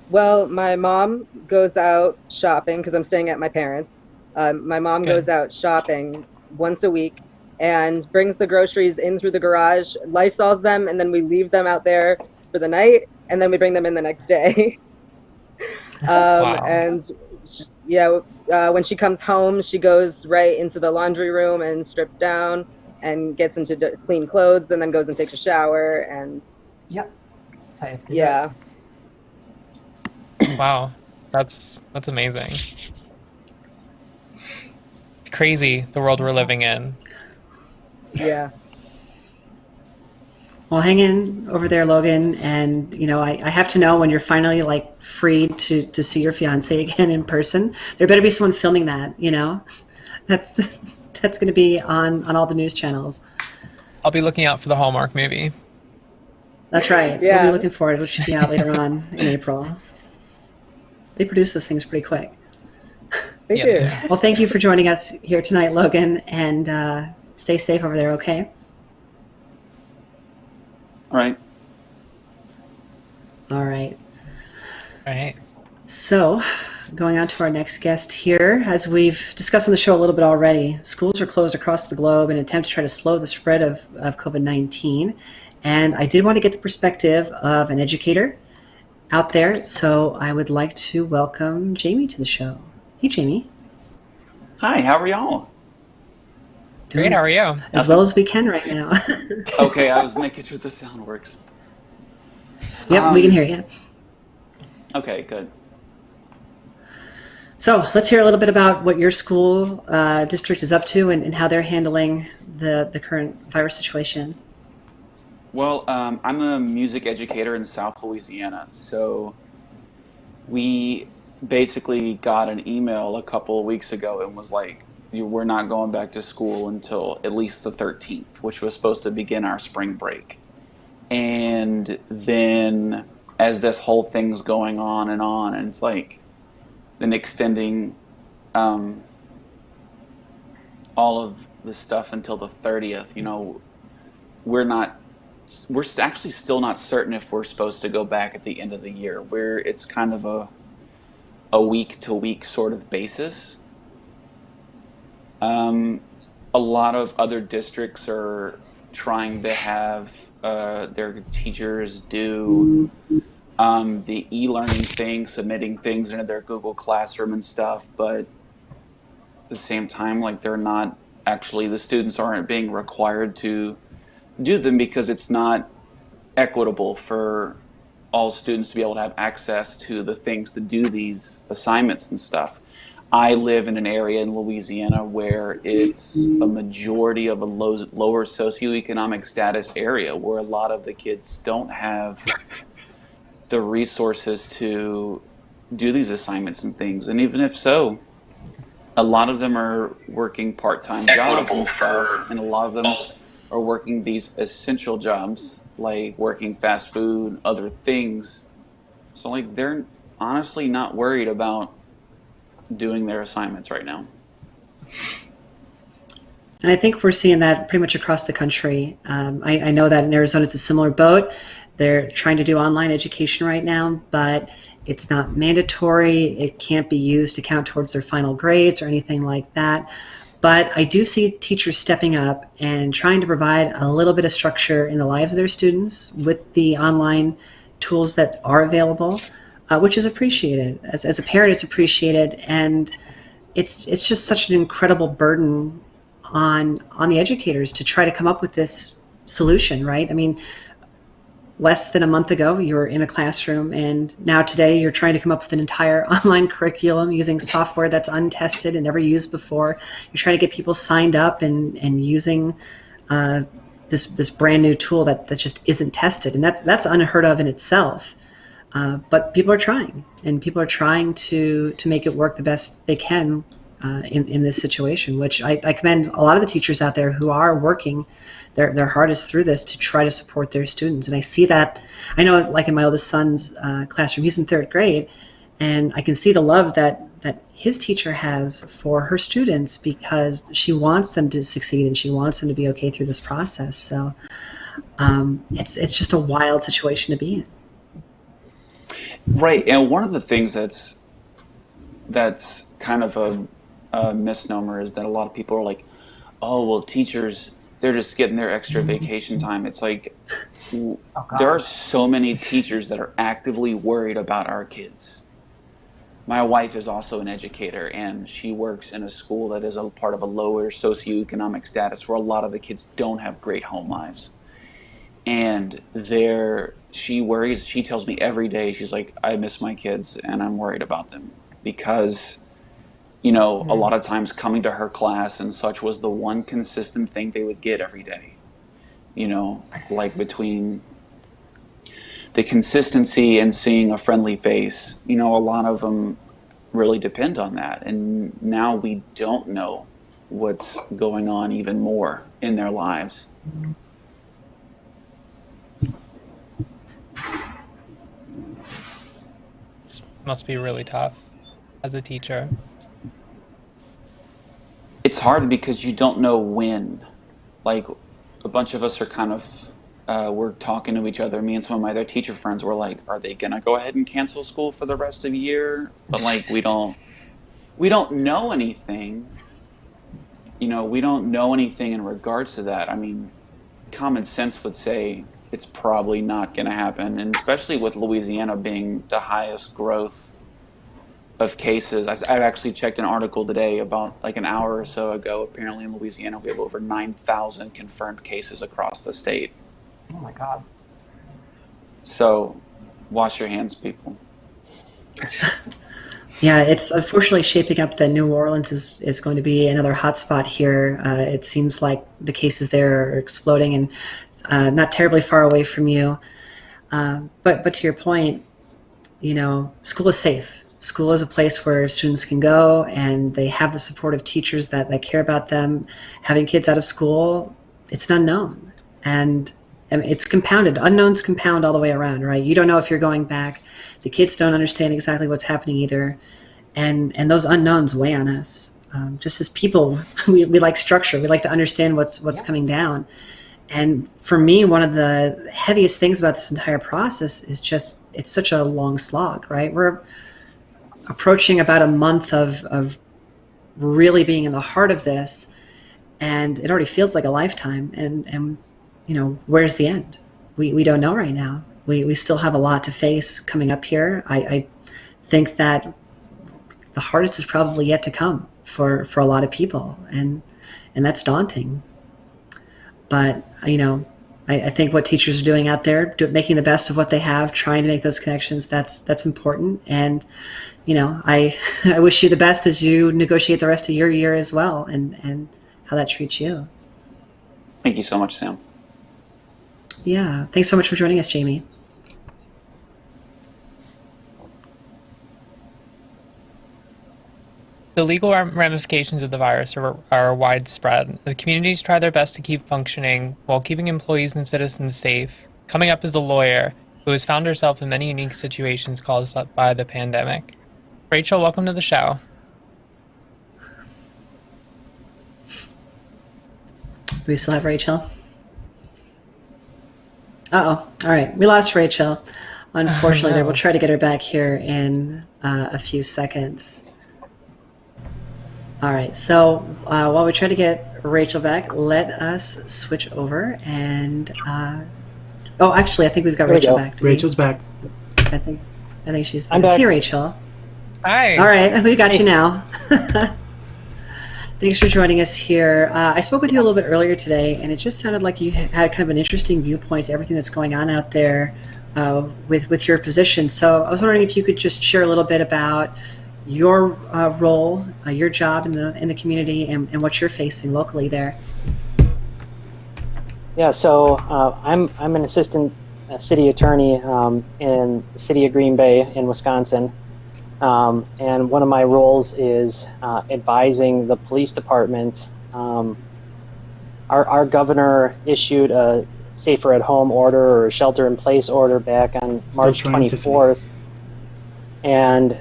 Well, my mom goes out shopping because I'm staying at my parents'. My mom Good. goes out shopping once a week and brings the groceries in through the garage, Lysols them, and then we leave them out there for the night, and then we bring them in the next day. Wow. And when she comes home, she goes right into the laundry room and strips down and gets into clean clothes and then goes and takes a shower. And Yep. That's how you have to do yeah, Wow. That's amazing. It's crazy the world we're living in. yeah. Well, hang in over there, Logan, and I have to know when you're finally free to see your fiance again in person. There better be someone filming that. That's going to be on all the news channels. I'll be looking out for the Hallmark movie. That's right. Yeah. We'll be looking for it. It should be out later on in April. They produce those things pretty quick. They Yeah, do. they do. Well, thank you for joining us here tonight, Logan, and stay safe over there. Okay. All right. All right. All right. So, going on to our next guest here, as we've discussed on the show a little bit already, schools are closed across the globe in an attempt to try to slow the spread of COVID-19. And I did want to get the perspective of an educator out there, so I would like to welcome Jamie to the show. Hey, Jamie. Hi, how are y'all? Great. How are you? As well as we can right now. Okay, I was making sure the sound works. Yep, we can hear you. Okay, good. So let's hear a little bit about what your school district is up to and how they're handling the current virus situation. Well, I'm a music educator in South Louisiana, so we basically got an email a couple of weeks ago and was like, we're not going back to school until at least the 13th, which was supposed to begin our spring break. And then as this whole thing's going on, and it's like then extending all of the stuff until the 30th, we're actually still not certain if we're supposed to go back at the end of the year. It's kind of a week to week sort of basis. A lot of other districts are trying to have their teachers do the e-learning thing, submitting things into their Google Classroom and stuff, but at the same time, like they're not actually, the students aren't being required to do them because it's not equitable for all students to be able to have access to the things to do these assignments and stuff. I live in an area in Louisiana where it's a majority of a lower socioeconomic status area where a lot of the kids don't have the resources to do these assignments and things. And even if so, a lot of them are working part-time jobs and stuff, and a lot of them are working these essential jobs like working fast food, other things. So like they're honestly not worried about doing their assignments right now. And I think we're seeing that pretty much across the country. I know that in Arizona it's a similar boat. They're trying to do online education right now, but it's not mandatory. It can't be used to count towards their final grades or anything like that. But I do see teachers stepping up and trying to provide a little bit of structure in the lives of their students with the online tools that are available, which is appreciated. As a parent, it's appreciated, and it's just such an incredible burden on the educators to try to come up with this solution, right? I mean, less than a month ago, you were in a classroom, and now today you're trying to come up with an entire online curriculum using software that's untested and never used before. You're trying to get people signed up and using this brand new tool that just isn't tested, and that's unheard of in itself. But people are trying, and people are trying to make it work the best they can in this situation, which I commend a lot of the teachers out there who are working their hardest through this to try to support their students. And I see that, I know like in my oldest son's classroom, he's in 3rd grade, and I can see the love that his teacher has for her students because she wants them to succeed and she wants them to be okay through this process. So it's just a wild situation to be in. Right, and one of the things that's kind of a misnomer is that a lot of people are like, oh, well, teachers, they're just getting their extra vacation time. It's like, there are so many teachers that are actively worried about our kids. My wife is also an educator, and she works in a school that is a part of a lower socioeconomic status where a lot of the kids don't have great home lives. And she worries, she tells me every day, she's like, I miss my kids and I'm worried about them because, you know, a lot of times coming to her class and such was the one consistent thing they would get every day. You know, like between the consistency and seeing a friendly face, you know, a lot of them really depend on that. And now we don't know what's going on even more in their lives. This must be really tough as a teacher. It's hard because you don't know when. Like, a bunch of us are kind of, we're talking to each other. Me and some of my other teacher friends were like, are they going to go ahead and cancel school for the rest of the year? But like, we don't know anything. You know, we don't know anything in regards to that. I mean, common sense would say it's probably not going to happen. And especially with Louisiana being the highest growth of cases. I actually checked an article today about like an hour or so ago. Apparently in Louisiana, we have over 9,000 confirmed cases across the state. Oh my God. So wash your hands, people. Yeah, it's unfortunately shaping up that New Orleans is going to be another hotspot here. It seems like the cases there are exploding and not terribly far away from you. But to your point, you know, school is safe. School is a place where students can go and they have the support of teachers that care about them. Having kids out of school, it's an unknown. And it's compounded. Unknowns compound all the way around, right? You don't know if you're going back. The kids don't understand exactly what's happening either. And those unknowns weigh on us. Just as people, we like structure. We like to understand what's coming down. And for me, one of the heaviest things about this entire process is just, it's such a long slog, right? We're approaching about a month of really being in the heart of this, and it already feels like a lifetime. And where's the end? We don't know right now. We still have a lot to face coming up here. I think that the hardest is probably yet to come for a lot of people, and that's daunting. But I think what teachers are doing out there, making the best of what they have, trying to make those connections, that's important. And I wish you the best as you negotiate the rest of your year as well, and how that treats you. Thank you so much, Sam. Yeah, thanks so much for joining us, Jamie. The legal ramifications of the virus are widespread as communities try their best to keep functioning while keeping employees and citizens safe. Coming up is a lawyer who has found herself in many unique situations caused by the pandemic. Rachel, welcome to the show. Do we still have Rachel? Uh-oh. All right. We lost Rachel. Unfortunately, no. We'll try to get her back here in a few seconds. All right. So while we try to get Rachel back, let us switch over and... actually, I think we've got Rachel back. Rachel's back. I think she's back. I'm back. Hey, Rachel. Hi. All right. We got you now. Thanks for joining us here. I spoke with you a little bit earlier today, and it just sounded like you had kind of an interesting viewpoint to everything that's going on out there with your position. So I was wondering if you could just share a little bit about your role, your job in the community, and what you're facing locally there. Yeah, so I'm an assistant city attorney in the city of Green Bay in Wisconsin. And one of my roles is advising the police department. Our governor issued a safer at home order or shelter in place order back on March 24th. And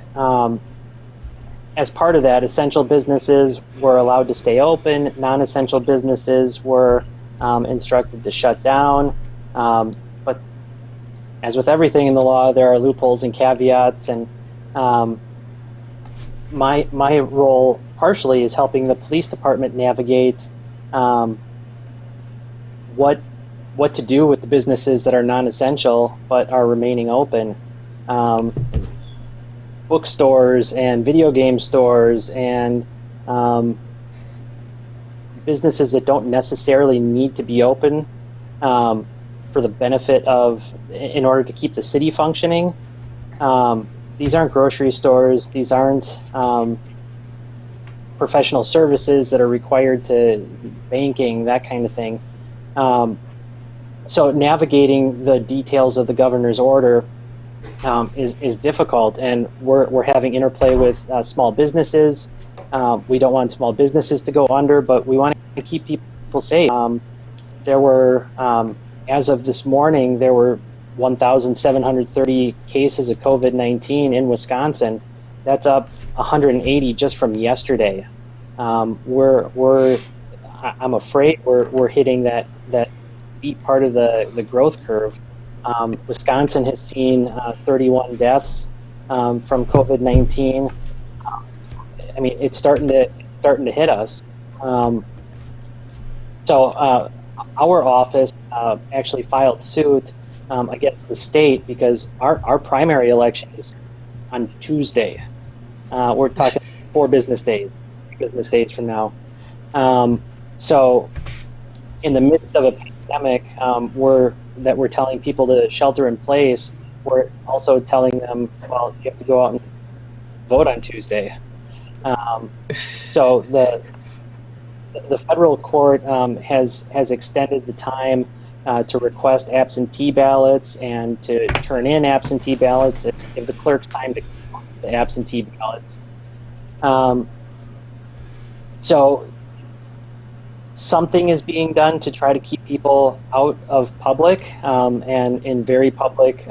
as part of that, essential businesses were allowed to stay open. Non-essential businesses were instructed to shut down. But as with everything in the law, there are loopholes and caveats, and my role partially is helping the police department navigate what to do with the businesses that are non-essential but are remaining open. Bookstores and video game stores and businesses that don't necessarily need to be open for the benefit of, in order to keep the city functioning. These aren't grocery stores. These aren't professional services that are required to banking, that kind of thing. So navigating the details of the governor's order is difficult, and we're having interplay with small businesses. We don't want small businesses to go under, but we want to keep people safe. There were, as of this morning, there were 1,730 cases of COVID-19 in Wisconsin. That's up 180 just from yesterday. I'm afraid we're hitting that steep part of the growth curve. Wisconsin has seen 31 deaths from COVID-19. I mean, it's starting to hit us. So our office actually filed suit against the state because our primary election is on Tuesday. We're talking 4 business days from now. So in the midst of a pandemic, we're telling people to shelter in place. We're also telling them, well, you have to go out and vote on Tuesday. So the federal court has extended the time to request absentee ballots and to turn in absentee ballots and give the clerks time to count the absentee ballots. So something is being done to try to keep people out of public and in very public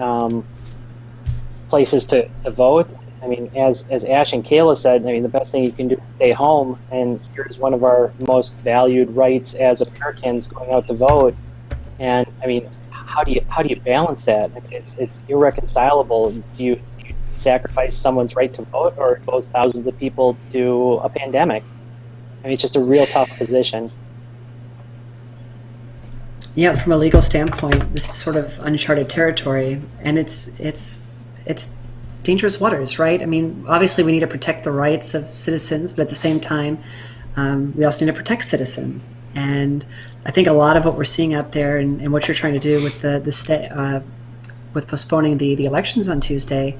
places to vote. I mean, as Ash and Kayla said, I mean, the best thing you can do is stay home, and here's one of our most valued rights as Americans, going out to vote. And I mean, how do you balance that? I mean, it's irreconcilable. Do you sacrifice someone's right to vote or expose thousands of people to a pandemic? I mean, it's just a real tough position. Yeah, from a legal standpoint, this is sort of uncharted territory, and it's dangerous waters, right? I mean, obviously, we need to protect the rights of citizens, but at the same time, we also need to protect citizens. And I think a lot of what we're seeing out there, and what you're trying to do with with postponing the elections on Tuesday,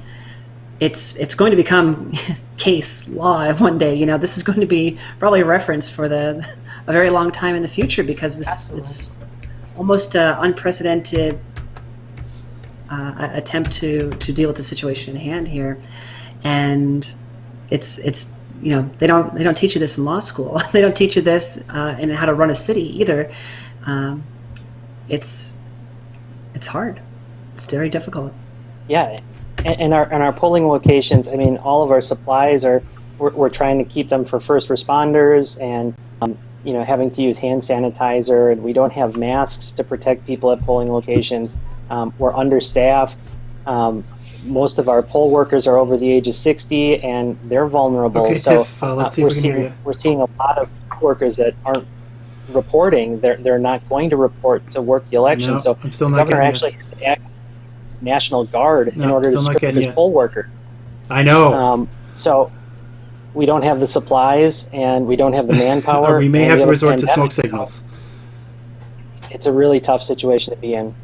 it's going to become case law one day. You know, this is going to be probably a reference for a very long time in the future, because it's almost unprecedented attempt to deal with the situation in hand here, and it's you know, they don't teach you this in law school. They don't teach you this in how to run a city either. It's hard. It's very difficult. Yeah, and our polling locations. I mean, all of our supplies we're trying to keep them for first responders, and you know, having to use hand sanitizer, and we don't have masks to protect people at polling locations. We're understaffed. Most of our poll workers are over the age of 60, and they're vulnerable. Okay, so Tiff, let's see if we can hear you. we're seeing a lot of workers that aren't reporting. They're not going to report to work the election. No, so I'm still the not governor getting actually had to act National Guard in No, order to still not serve getting his you. poll worker. I know. So we don't have the supplies, and we don't have the manpower. We may and have we to a resort to pandemic. smoke signals. It's a really tough situation to be in.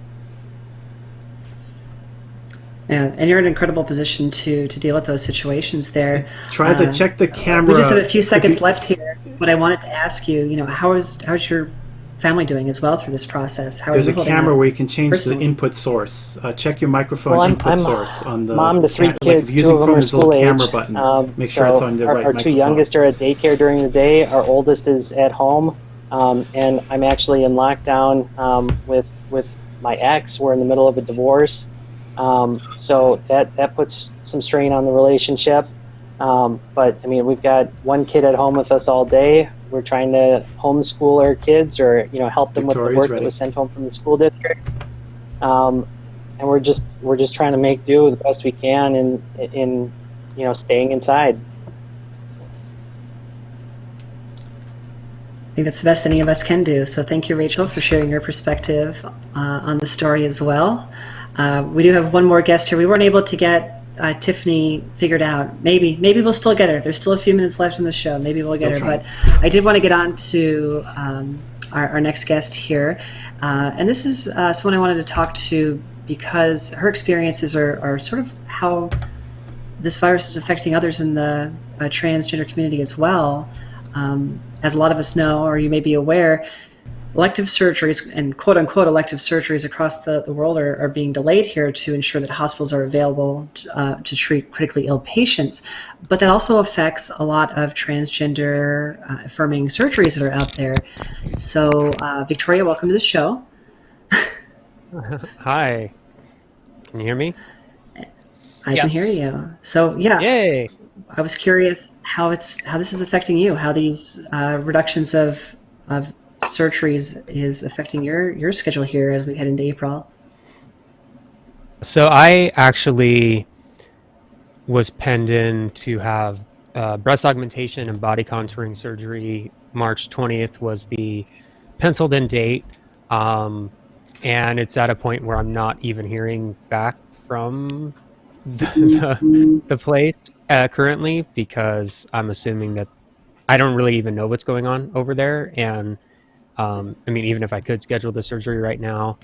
Yeah, and you're in an incredible position to deal with those situations there. Try to check the camera. We just have a few seconds left here, but I wanted to ask you, you know, how's your family doing as well through this process? How There's are a you holding camera up? where you can change Personally. the input source. Check your microphone Well, input I'm source on the mom to three like kids. if you're using Two of them Chrome, are there's a little school camera age. button. Make sure So it's on the right our two microphone. youngest are at daycare during the day. Our oldest is at home, and I'm actually in lockdown with my ex. We're in the middle of a divorce, so that puts some strain on the relationship. But I mean, we've got one kid at home with us all day. We're trying to homeschool our kids, or you know, help them with Victoria's the work ready. that was sent home from the school district. And we're just trying to make do the best we can in you know, staying inside. I think that's the best any of us can do. So thank you, Rachel, for sharing your perspective on the story as well. We do have one more guest here. We weren't able to get Tiffany figured out. Maybe we'll still get her. There's still a few minutes left in the show. Maybe we'll get her. trying. But I did want to get on to our next guest here. And this is someone I wanted to talk to because her experiences are sort of how this virus is affecting others in the transgender community as well. As a lot of us know, or you may be aware, elective surgeries and quote-unquote elective surgeries across the world are being delayed here to ensure that hospitals are available to treat critically ill patients. But that also affects a lot of transgender affirming surgeries that are out there. So Victoria, welcome to the show. Hi. Can you hear me? I can hear you. So yeah, Yay. I was curious how this is affecting you, how these reductions of surgeries is affecting your schedule here as we head into April. So I actually was penned in to have breast augmentation and body contouring surgery. March 20th was the penciled in date. And it's at a point where I'm not even hearing back from the place currently, because I'm assuming that I don't really even know what's going on over there. And I mean, even if I could schedule the surgery right now,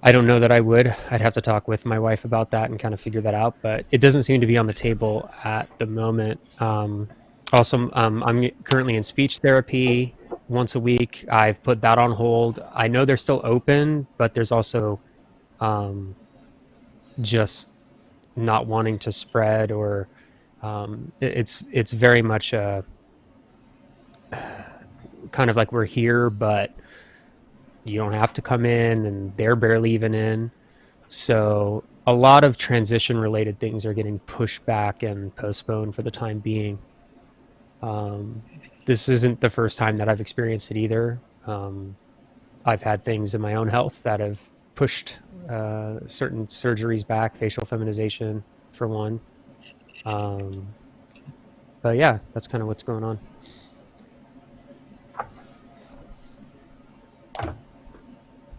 I don't know that I would. I'd have to talk with my wife about that and kind of figure that out, but it doesn't seem to be on the table at the moment. Also, I'm currently in speech therapy once a week. I've put that on hold. I know they're still open, but there's also just not wanting to spread, or it's very much a kind of like we're here, but you don't have to come in, and they're barely even in. So a lot of transition related things are getting pushed back and postponed for the time being. This isn't the first time that I've experienced it either. I've had things in my own health that have pushed certain surgeries back, facial feminization for one. But yeah, that's kind of what's going on.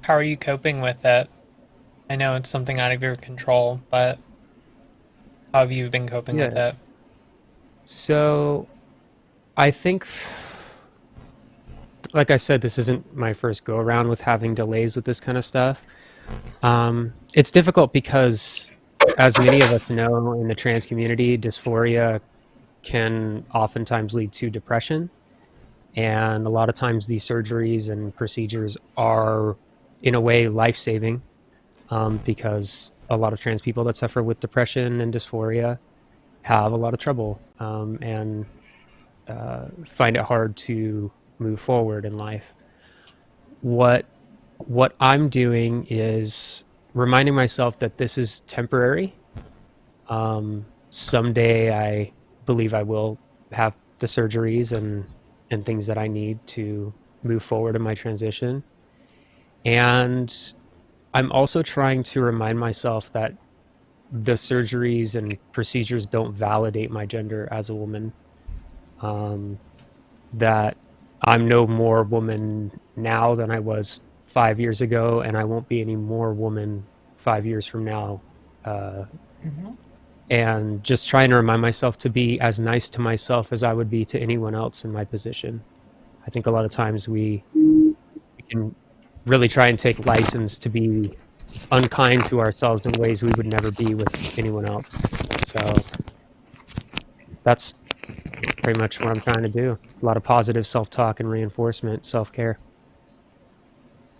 How are you coping with it? I know it's something out of your control, but how have you been coping with Yeah. it? So I think, like I said, this isn't my first go around with having delays with this kind of stuff. It's difficult because, as many of us know in the trans community, dysphoria can oftentimes lead to depression. And a lot of times these surgeries and procedures are, in a way, life saving, because a lot of trans people that suffer with depression and dysphoria have a lot of trouble, and find it hard to move forward in life. What I'm doing is reminding myself that this is temporary. Someday I believe I will have the surgeries and things that I need to move forward in my transition. And I'm also trying to remind myself that the surgeries and procedures don't validate my gender as a woman. That I'm no more woman now than I was 5 years ago, and I won't be any more woman 5 years from now. Uh, and just trying to remind myself to be as nice to myself as I would be to anyone else in my position. I think a lot of times we can really try and take license to be unkind to ourselves in ways we would never be with anyone else. So that's pretty much what I'm trying to do. A lot of positive self-talk and reinforcement, self-care.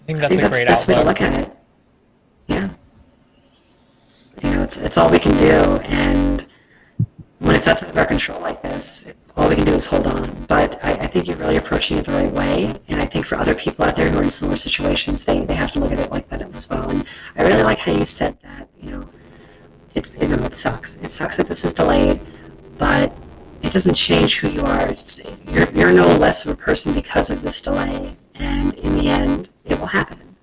I think I that's think a that's the great best way to outlook. look at it. Yeah. It's all we can do, and when it's outside of our control like this, all we can do is hold on. But I think you're really approaching it the right way, and I think for other people out there who are in similar situations, they have to look at it like that as well. And I really like how you said that. It sucks. It sucks that this is delayed, but it doesn't change who you are. You're no less of a person because of this delay, and in the end, it will happen.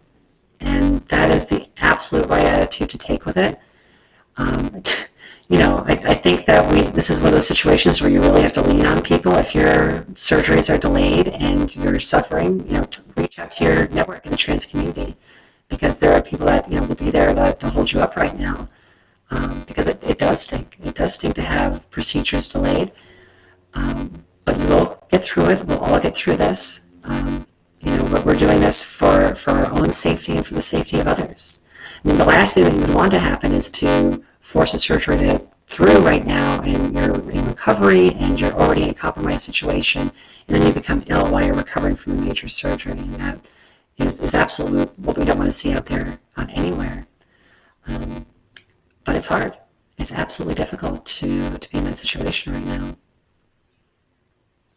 And that is the absolute right attitude to take with it. Um, I think that this is one of those situations where you really have to lean on people. If your surgeries are delayed and you're suffering, to reach out to your network in the trans community, because there are people that will be there to hold you up right now. Because it does stink. It does stink to have procedures delayed. But you will get through it. We'll all get through this. We're doing this for our own safety and for the safety of others. I mean, the last thing that you would want to happen is to force a surgery through right now, and you're in recovery and you're already in a compromised situation, and then you become ill while you're recovering from a major surgery, and that is absolutely what we don't want to see out there anywhere. But it's hard. It's absolutely difficult to be in that situation right now.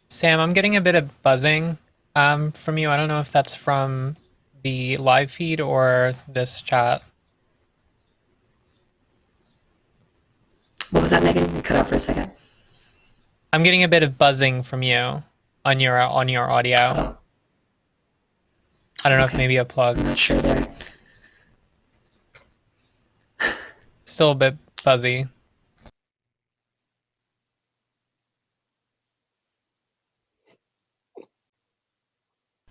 Sam, I'm getting a bit of buzzing from you. I don't know if that's from the live feed or this chat. What was that, Megan? You cut out for a second. I'm getting a bit of buzzing from you on your audio. Oh. I don't know if maybe a plug. I'm not sure there. Still a bit buzzy.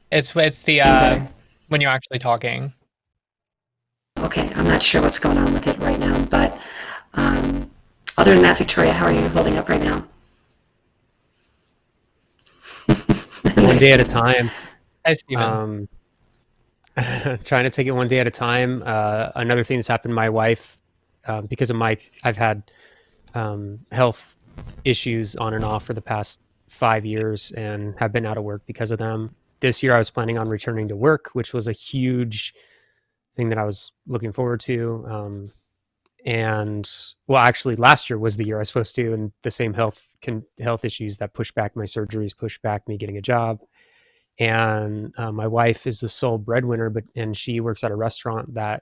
It's the when you're actually talking. Okay, I'm not sure what's going on with it right now, but other than that, Victoria, how are you holding up right now? One day at a time. Hi, Steven. Trying to take it one day at a time. Another thing that's happened, my wife, because of I've had health issues on and off for the past 5 years and have been out of work because of them. This year I was planning on returning to work, which was a huge thing that I was looking forward to. And well, actually last year was the year I was supposed to, and the same health issues that pushed back my surgeries, pushed back me getting a job. And my wife is the sole breadwinner, and she works at a restaurant that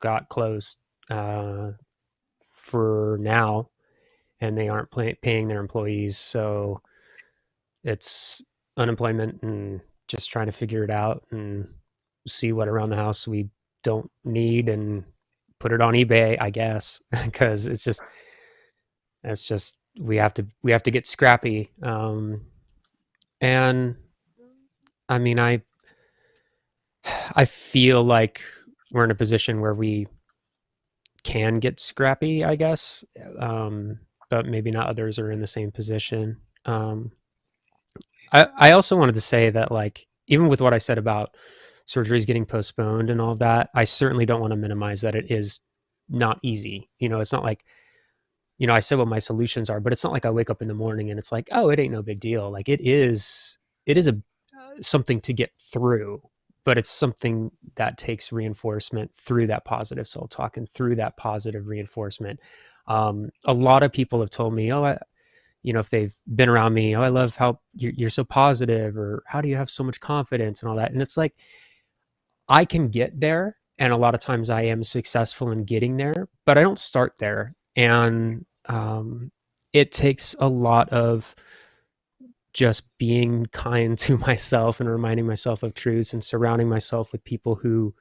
got closed for now, and they aren't paying their employees. So it's unemployment and just trying to figure it out and see what around the house we don't need and put it on eBay, I guess, because it's just we have to get scrappy. And I mean, I feel like we're in a position where we can get scrappy, I guess, but maybe not others are in the same position. I also wanted to say that, like, even with what I said about surgeries getting postponed and all of that, I certainly don't want to minimize that it is not easy. It's not like, I said what my solutions are, but it's not like I wake up in the morning and it's like, oh, it ain't no big deal. Like, it is a something to get through, but it's something that takes reinforcement through that positive self-talk and through that positive reinforcement. A lot of people have told me, if they've been around me, oh, I love how you're so positive, or how do you have so much confidence and all that. And it's like, I can get there. And a lot of times I am successful in getting there, but I don't start there. And it takes a lot of just being kind to myself and reminding myself of truths and surrounding myself with people who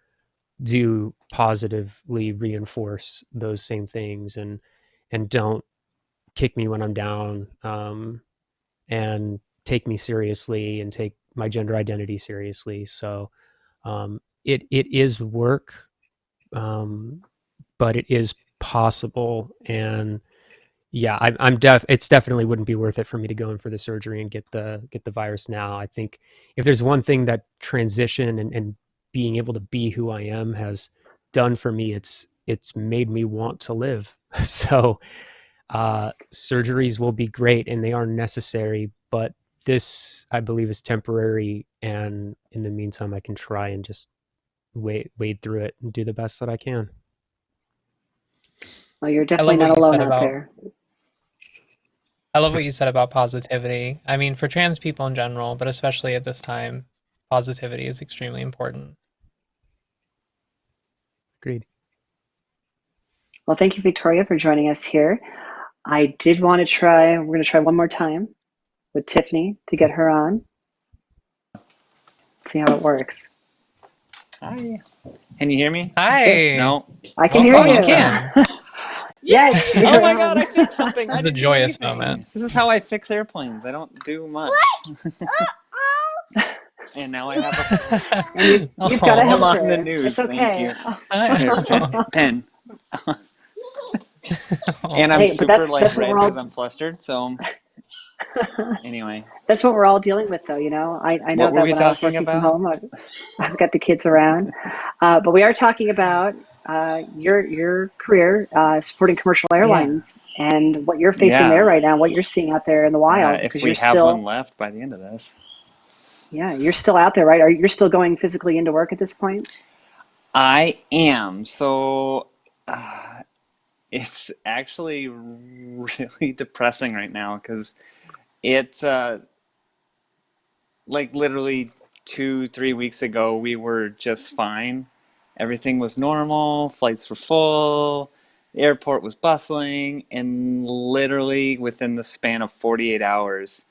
do positively reinforce those same things, and don't kick me when I'm down, and take me seriously and take my gender identity seriously. So it is work, but it is possible. And yeah, it's definitely wouldn't be worth it for me to go in for the surgery and get the virus now. I think if there's one thing that transition and being able to be who I am has done for me, it's made me want to live. So surgeries will be great and they are necessary, but this, I believe, is temporary. And in the meantime, I can try and just wade through it and do the best that I can. Well, you're I definitely love what not you alone said out about there. I love what you said about positivity. I mean, for trans people in general, but especially at this time, positivity is extremely important. Agreed. Well, thank you, Victoria, for joining us here. I did want to try, we're going to try one more time with Tiffany to get her on. See how it works. Hi. Can you hear me? Hi. No. I can hear Oh, you. you can. Yes. Oh my God! I fixed something. This I is the didn't do joyous anything. moment. This is how I fix airplanes. I don't do much. And now I have And you've got a I'm on helper. the news. It's okay. Thank you. Here, pen. And I'm Hey, but super that's what red we're all because I'm flustered. So anyway, that's what we're all dealing with, though. I know what were that we when I was talking working from about? home, I've got the kids around, but we are talking about your career supporting commercial Yeah. airlines and what you're facing there Yeah. right now, what you're seeing out there in the wild, If because we you're have one still, left by the end of this. yeah, you're still out there, right? You're still going physically into work at this point? I am. So it's actually really depressing right now because it's like literally 2, 3 weeks ago, we were just fine. Everything was normal, flights were full, the airport was bustling, and literally within the span of 48 hours,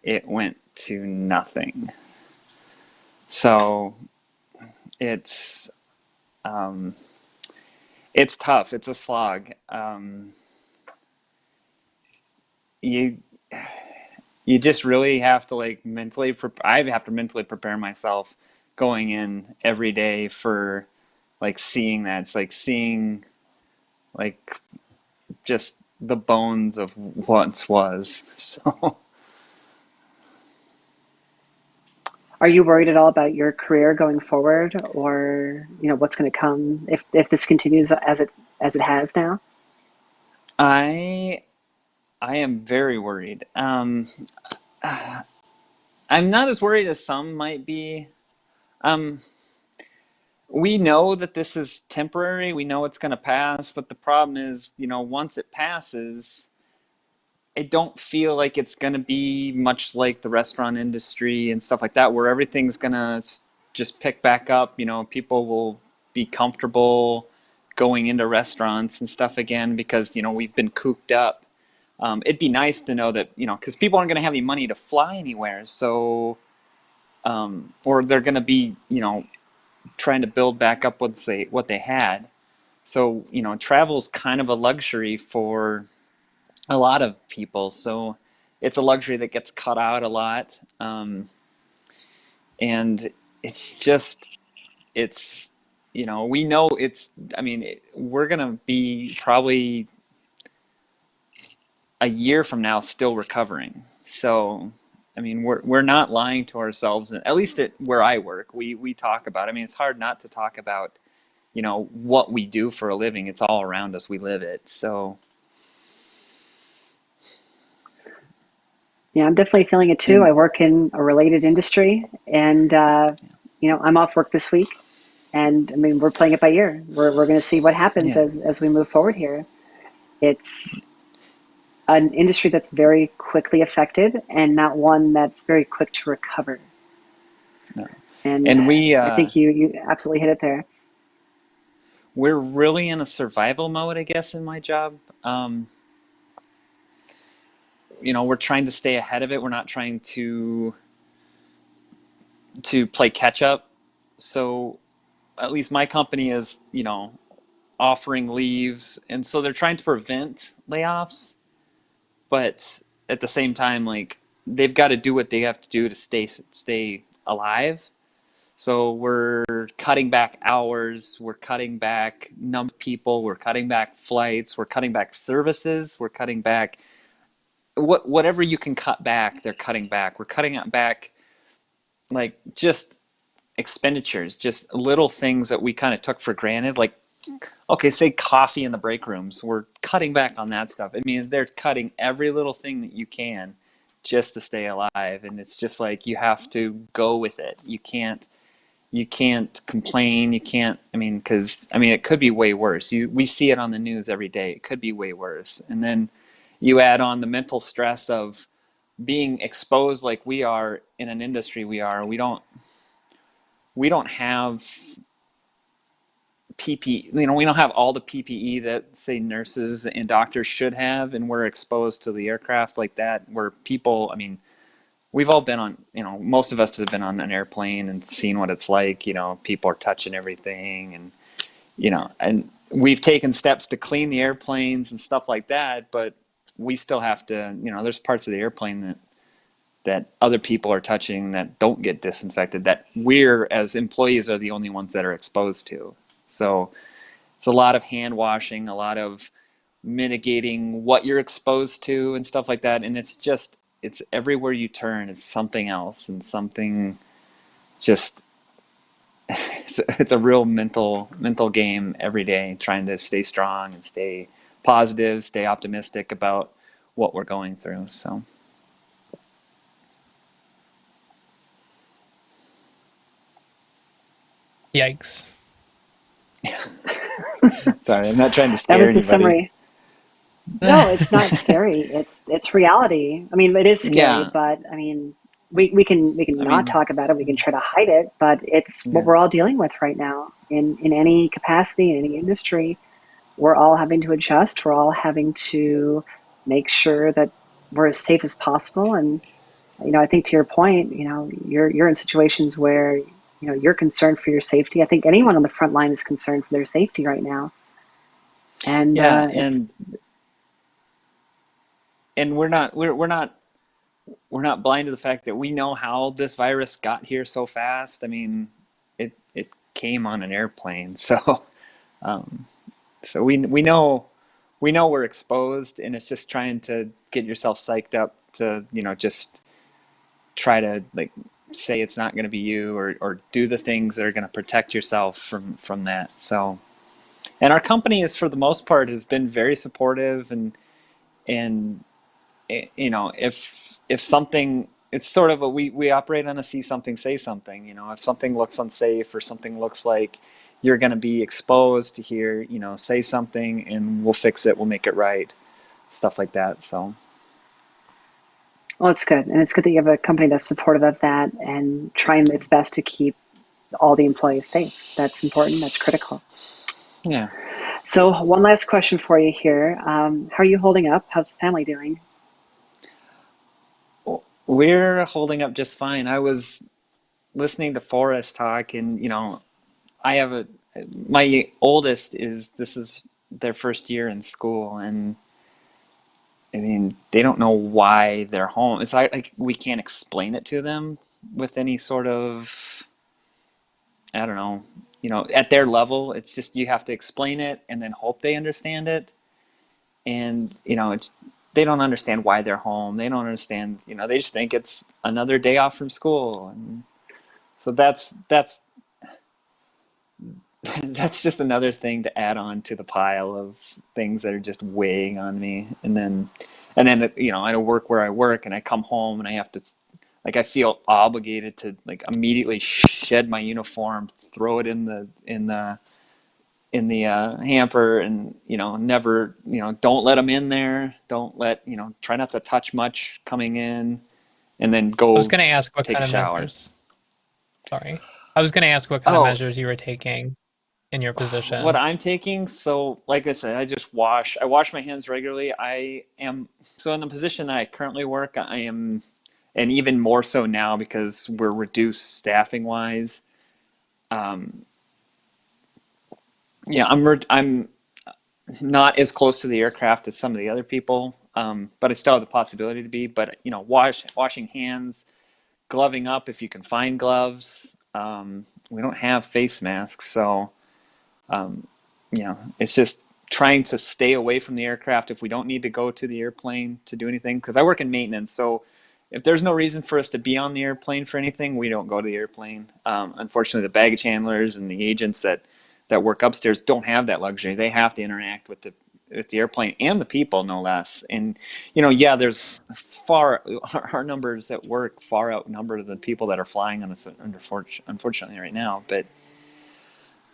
it went to nothing. So it's um, it's tough. It's a slog. You you just really have to like mentally I have to mentally prepare myself going in every day for like seeing that. It's like seeing like just the bones of once was. So Are you worried at all about your career going forward, or what's going to come if this continues as it has now? I am very worried. I'm not as worried as some might be. Um, we know that this is temporary. We know it's going to pass, but the problem is, once it passes, I don't feel like it's going to be much like the restaurant industry and stuff like that, where everything's going to just pick back up. People will be comfortable going into restaurants and stuff again because, we've been cooped up. It'd be nice to know that, because people aren't going to have any money to fly anywhere. So, or they're going to be, trying to build back up what they had. So, travel's kind of a luxury for a lot of people. So it's a luxury that gets cut out a lot. And it's just, it's, we know it's, I mean, we're going to be probably a year from now still recovering. So, I mean, we're not lying to ourselves, at least at where I work. We talk about, I mean, it's hard not to talk about, what we do for a living. It's all around us. We live it. So, Yeah, I'm definitely feeling it too. I work in a related industry, and I'm off work this week, and I mean, we're playing it by ear. We're going to see what happens yeah. as we move forward here. It's an industry that's very quickly affected, and not one that's very quick to recover. No. And And I think you absolutely hit it there. we're really in a survival mode, I guess, in my job. We're trying to stay ahead of it. We're not trying to play catch up. So at least my company is, offering leaves, and so they're trying to prevent layoffs, but at the same time, like, they've got to do what they have to do to stay alive. So we're cutting back hours, we're cutting back number of people, we're cutting back flights, we're cutting back services, we're cutting back whatever you can cut back, they're cutting back. We're cutting back, like, just expenditures, just little things that we kind of took for granted, like, okay, say coffee in the break rooms. We're cutting back on that stuff. I mean, they're cutting every little thing that you can just to stay alive, and it's just like you have to go with it. You can't complain. You can't. I mean, because it could be way worse. We see it on the news every day. It could be way worse, and then you add on the mental stress of being exposed like we are in an industry we are. We don't have PPE, we don't have all the PPE that, say, nurses and doctors should have, and we're exposed to the aircraft like that, where people, we've all been on, most of us have been on an airplane and seen what it's like, people are touching everything, and, and we've taken steps to clean the airplanes and stuff like that, but we still have to, there's parts of the airplane that other people are touching that don't get disinfected, that we're, as employees, are the only ones that are exposed to. So it's a lot of hand washing, a lot of mitigating what you're exposed to and stuff like that. And it's everywhere you turn is something else, and something just, it's a real mental game every day, trying to stay strong and stay positive, stay optimistic about what we're going through. So. Yikes. Sorry, I'm not trying to scare That was the anybody. summary. No, it's not scary. It's reality. I mean, it is scary, Yeah. but I mean, we can not talk about it. We can try to hide it, but it's what we're all dealing with right now in any capacity, in any industry. We're all having to adjust. We're all having to make sure that we're as safe as possible. And I think, to your point, you're in situations where you're concerned for your safety. I think anyone on the front line is concerned for their safety right now. And yeah, and we're not blind to the fact that we know how this virus got here so fast. I mean, it came on an airplane, so so we know we're exposed, and it's just trying to get yourself psyched up to just try to, like, say it's not going to be you, or do the things that are going to protect yourself from that. So, and our company is, for the most part, has been very supportive, and if something, it's sort of we operate on a see something, say something. If something looks unsafe, or something looks like you're going to be exposed to here, say something, and we'll fix it, we'll make it right, stuff like that. So. Well, it's good. And it's good that you have a company that's supportive of that and trying its best to keep all the employees safe. That's important. That's critical. Yeah. So one last question for you here. How are you holding up? How's the family doing? We're holding up just fine. I was listening to Forrest talk, and, I have my oldest this is their first year in school, and I mean, they don't know why they're home. It's like we can't explain it to them with any sort of, I don't know, at their level, it's just you have to explain it and then hope they understand it. And they don't understand why they're home. They don't understand. They just think it's another day off from school, and so that's that's just another thing to add on to the pile of things that are just weighing on me. And then I work where I work, and I come home and I have to, like, I feel obligated to like immediately shed my uniform, throw it in the hamper, and never, don't let them in there. Don't let, try not to touch much coming in, and then I go was going to ask what take kind a of shower. measures. Sorry. I was going to ask what kind of measures you were taking in your position. What I'm taking, so like I said, I wash my hands regularly. So in the position that I currently work, I am, and even more so now because we're reduced staffing wise. I'm not as close to the aircraft as some of the other people, but I still have the possibility to be. But washing hands, gloving up if you can find gloves. We don't have face masks, so it's just trying to stay away from the aircraft if we don't need to go to the airplane to do anything. Because I work in maintenance, so if there's no reason for us to be on the airplane for anything, we don't go to the airplane. Unfortunately, the baggage handlers and the agents that work upstairs don't have that luxury. They have to interact with the airplane and the people, no less. And there's our numbers at work far outnumber the people that are flying on us, unfortunately, right now. But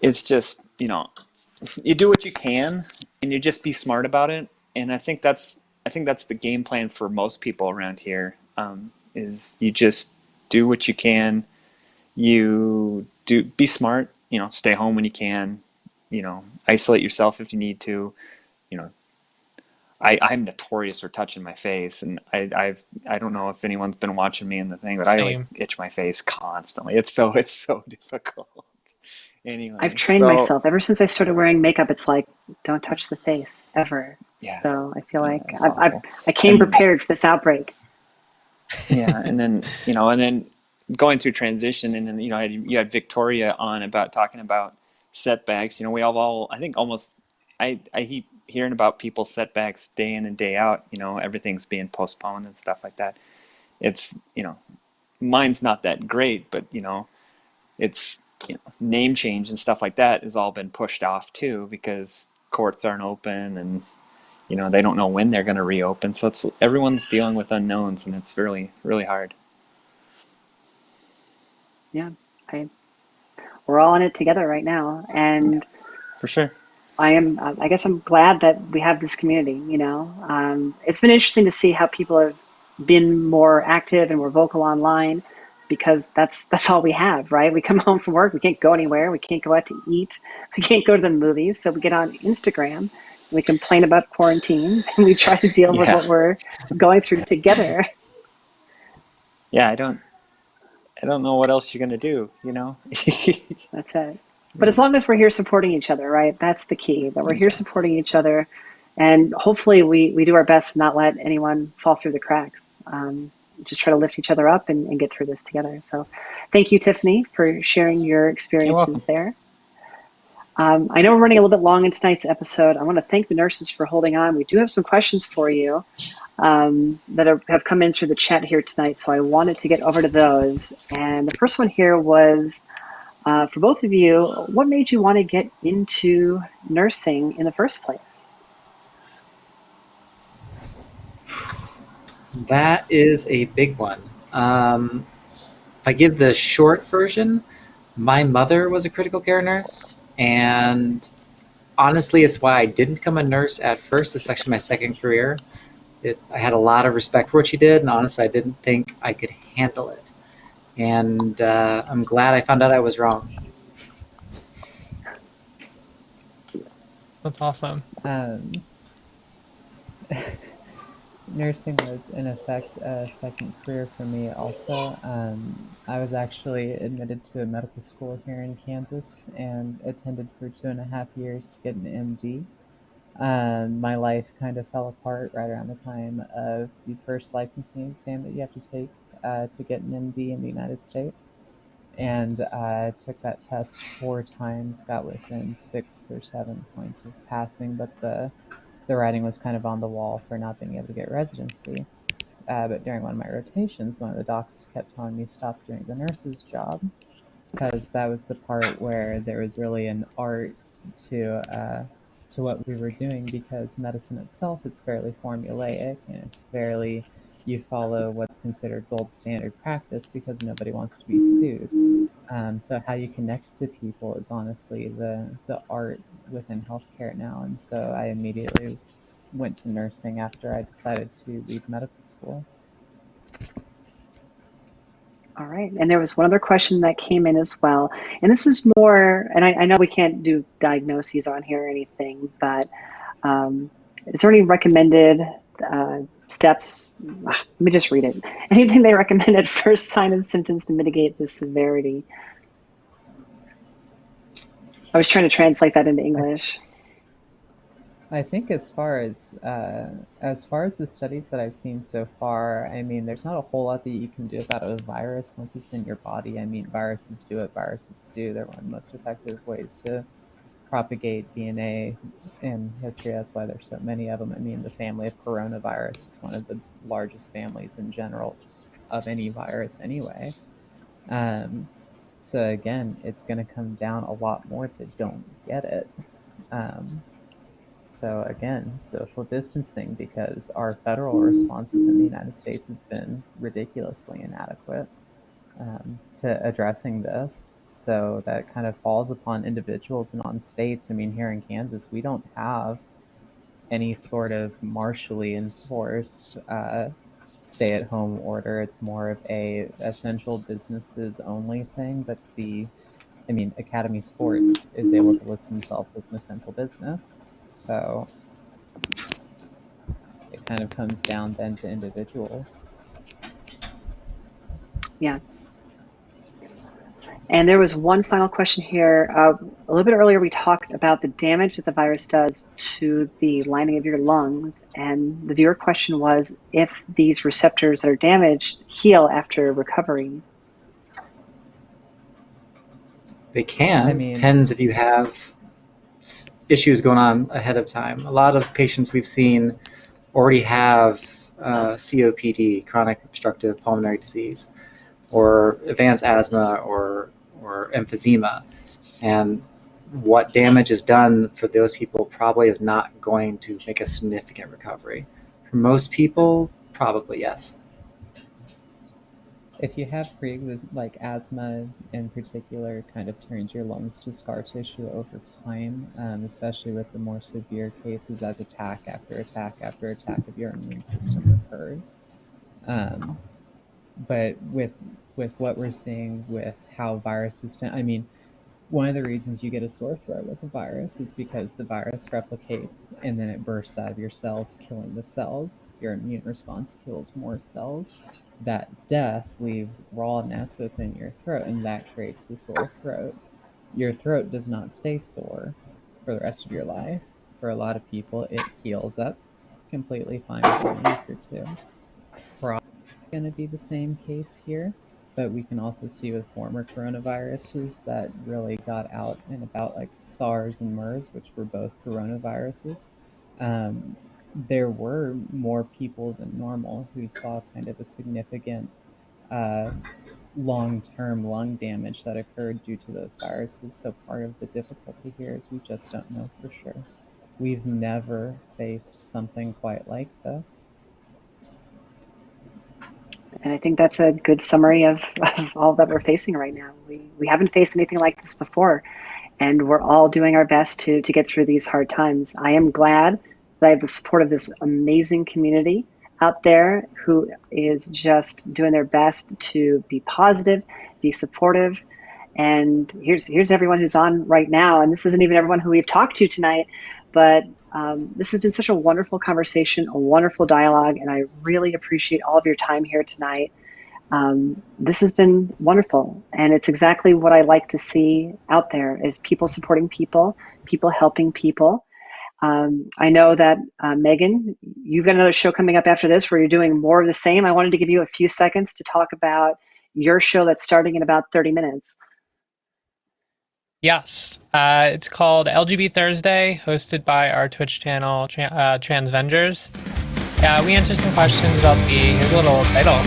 it's just you do what you can, and you just be smart about it. And I think that's the game plan for most people around here. Is you just do what you can. You be smart. Stay home when you can. Isolate yourself if you need to. I'm notorious for touching my face, and I don't know if anyone's been watching me in the thing, but I like itch my face constantly. It's so difficult. Anyway, I've trained myself ever since I started wearing makeup. It's like, don't touch the face ever. Yeah. So I feel like I came prepared for this outbreak. Yeah, and then going through transition, and then you had Victoria on about talking about setbacks. We all I think almost I keep hearing about people's setbacks day in and day out. Everything's being postponed and stuff like that. It's mine's not that great, but it's name change and stuff like that has all been pushed off too because courts aren't open, and they don't know when they're going to reopen. So everyone's dealing with unknowns, and it's really, really hard. Yeah, we're all in it together right now, and for sure. I guess I'm glad that we have this community. It's been interesting to see how people have been more active and more vocal online, because that's all we have, right? We come home from work, we can't go anywhere, we can't go out to eat, we can't go to the movies, so we get on Instagram and we complain about quarantines and we try to deal with what we're going through together. Yeah, I don't know what else you're gonna do, That's it. But as long as we're here supporting each other, right? That's the key, that we're here supporting each other, and hopefully we do our best to not let anyone fall through the cracks. Just try to lift each other up and get through this together. So thank you, Tiffany, for sharing your experiences there. I know we're running a little bit long in tonight's episode. I want to thank the nurses for holding on. We do have some questions for you that have come in through the chat here tonight, so I wanted to get over to those. And the first one here was, for both of you, what made you want to get into nursing in the first place? That is a big one. If I give the short version, my mother was a critical care nurse, and honestly, it's why I didn't become a nurse at first. It's actually my second career. I had a lot of respect for what she did, and honestly, I didn't think I could handle it. And I'm glad I found out I was wrong. That's awesome. Nursing was, in effect, a second career for me also. I was actually admitted to a medical school here in Kansas and attended for 2.5 years to get an MD. My life kind of fell apart right around the time of the first licensing exam that you have to take to get an MD in the United States. and took that test 4 times, got within 6 or 7 points of passing, but the writing was kind of on the wall for not being able to get residency. But during one of my rotations, one of the docs kept telling me stop doing the nurse's job, because that was the part where there was really an art to what we were doing, because medicine itself is fairly formulaic, and it's fairly, you follow what's considered gold standard practice because nobody wants to be sued. So how you connect to people is honestly the art within healthcare now. And so I immediately went to nursing after I decided to leave medical school. All right. And there was one other question that came in as well. And this is more, and I know we can't do diagnoses on here or anything, but is there any recommended steps? Let me just read it. Anything they recommended first sign and symptoms to mitigate the severity? I was trying to translate that into English. I think as far as the studies that I've seen so far, I mean, there's not a whole lot that you can do about a virus once it's in your body. I mean, viruses do what viruses do. They're one of the most effective ways to propagate DNA in history. That's why there's so many of them. I mean, the family of coronavirus is one of the largest families in general, just of any virus anyway. So again, it's going to come down a lot more to don't get it. So again, social distancing, because our federal response within the United States has been ridiculously inadequate to addressing this. So that kind of falls upon individuals and on states. I mean, here in Kansas, we don't have any sort of martially enforced stay-at-home order. It's more of a essential businesses only thing. But Academy Sports is able to list themselves as an essential business. So it kind of comes down then to individuals. Yeah. And there was one final question here. A little bit earlier, we talked about the damage that the virus does to the lining of your lungs. And the viewer question was if these receptors that are damaged heal after recovery. They can. I mean, Depends if you have issues going on ahead of time. A lot of patients we've seen already have COPD, chronic obstructive pulmonary disease, or advanced asthma, or emphysema. And what damage is done for those people probably is not going to make a significant recovery. For most people, probably yes. If you have like asthma in particular, kind of turns your lungs to scar tissue over time, especially with the more severe cases as attack after attack after attack of your immune system occurs. But with what we're seeing with how viruses one of the reasons you get a sore throat with a virus is because the virus replicates and then it bursts out of your cells, killing the cells. Your immune response kills more cells. That death leaves rawness within your throat, and that creates the sore throat. Your throat does not stay sore for the rest of your life. For a lot of people, it heals up completely fine within a week or two. Probably going to be the same case here. But we can also see with former coronaviruses that really got out and about, like SARS and MERS, which were both coronaviruses. There were more people than normal who saw kind of a significant long-term lung damage that occurred due to those viruses. So part of the difficulty here is we just don't know for sure. We've never faced something quite like this. And I think that's a good summary of all that we're facing right now. We haven't faced anything like this before, and we're all doing our best to get through these hard times. I am glad that I have the support of this amazing community out there who is just doing their best to be positive, be supportive. And here's everyone who's on right now. And this isn't even everyone who we've talked to tonight, but this has been such a wonderful conversation, a wonderful dialogue, and I really appreciate all of your time here tonight. This has been wonderful, and it's exactly what I like to see out there is people supporting people, people helping people. I know that, Megan, you've got another show coming up after this where you're doing more of the same. I wanted to give you a few seconds to talk about your show that's starting in about 30 minutes. Yes, it's called LGB Thursday, hosted by our Twitch channel, Transvengers. We answer some questions about here's a little title.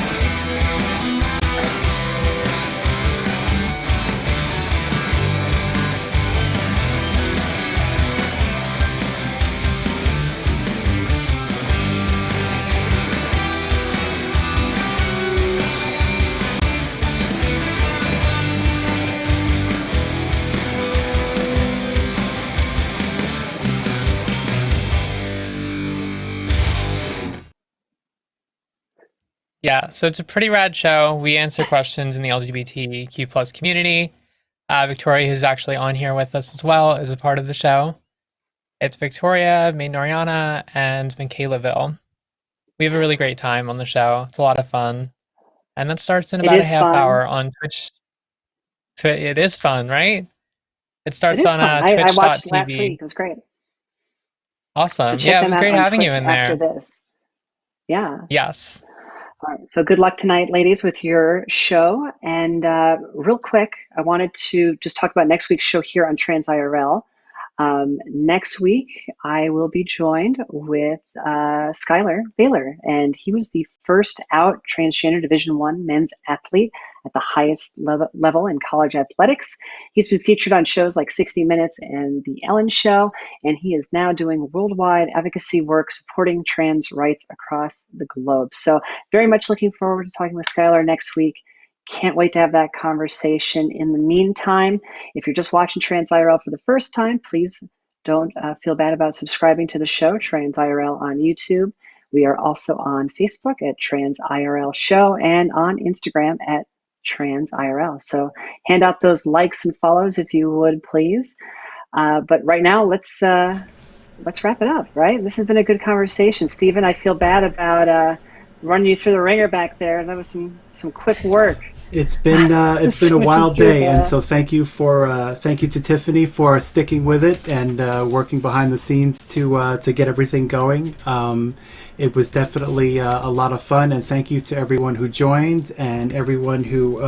Yeah, so it's a pretty rad show. We answer questions in the LGBTQ plus community. Victoria, who's actually on here with us as well, is a part of the show. It's Victoria, Maiden Oriana, and Michaelaville. We have a really great time on the show. It's a lot of fun. And that starts in about a half hour on Twitch. It is fun, right? It starts on Twitch.tv. I watched last week. It was great. Awesome. So check it was them out great on having Twitch you in after there. this. Yeah. Yes. All right. So good luck tonight, ladies, with your show. And real quick, I wanted to just talk about next week's show here on transirl. Next week, I will be joined with Skylar Baylor, and he was the first out transgender Division I men's athlete at the highest level in college athletics. He's been featured on shows like 60 Minutes and The Ellen Show, and he is now doing worldwide advocacy work supporting trans rights across the globe. So very much looking forward to talking with Skylar next week. Can't wait to have that conversation. In the meantime, if you're just watching TransIRL for the first time, please don't feel bad about subscribing to the show, TransIRL on YouTube. We are also on Facebook at TransIRL Show and on Instagram at TransIRL. So hand out those likes and follows if you would, please. But right now, let's wrap it up, right? This has been a good conversation. Stephen, I feel bad about running you through the ringer back there. That was some quick work. It's been a wild day, and so thank you to Tiffany for sticking with it and working behind the scenes to get everything going. It was definitely a lot of fun, and thank you to everyone who joined and everyone who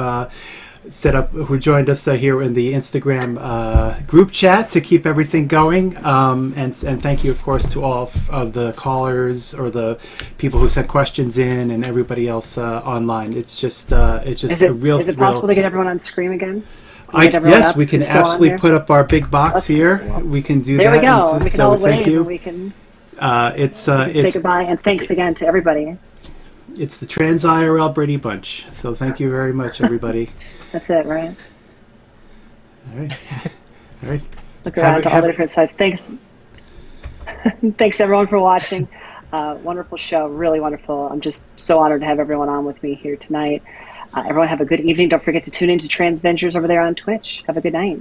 who joined us here in the Instagram group chat to keep everything going. And thank you, of course, to all of the callers or the people who sent questions in and everybody else online. It's just a real thrill. Is it possible to get everyone on screen again? Yes, we can absolutely put up our big box here. We can do that. There we go. And we can all thank you. We can say goodbye, and thanks again to everybody. It's the TransIRL Brady Bunch. So thank you very much, everybody. That's it, right? All right. Look around to all the different sides. Thanks. Thanks, everyone, for watching. Wonderful show. Really wonderful. I'm just so honored to have everyone on with me here tonight. Everyone have a good evening. Don't forget to tune in to Transvengers over there on Twitch. Have a good night.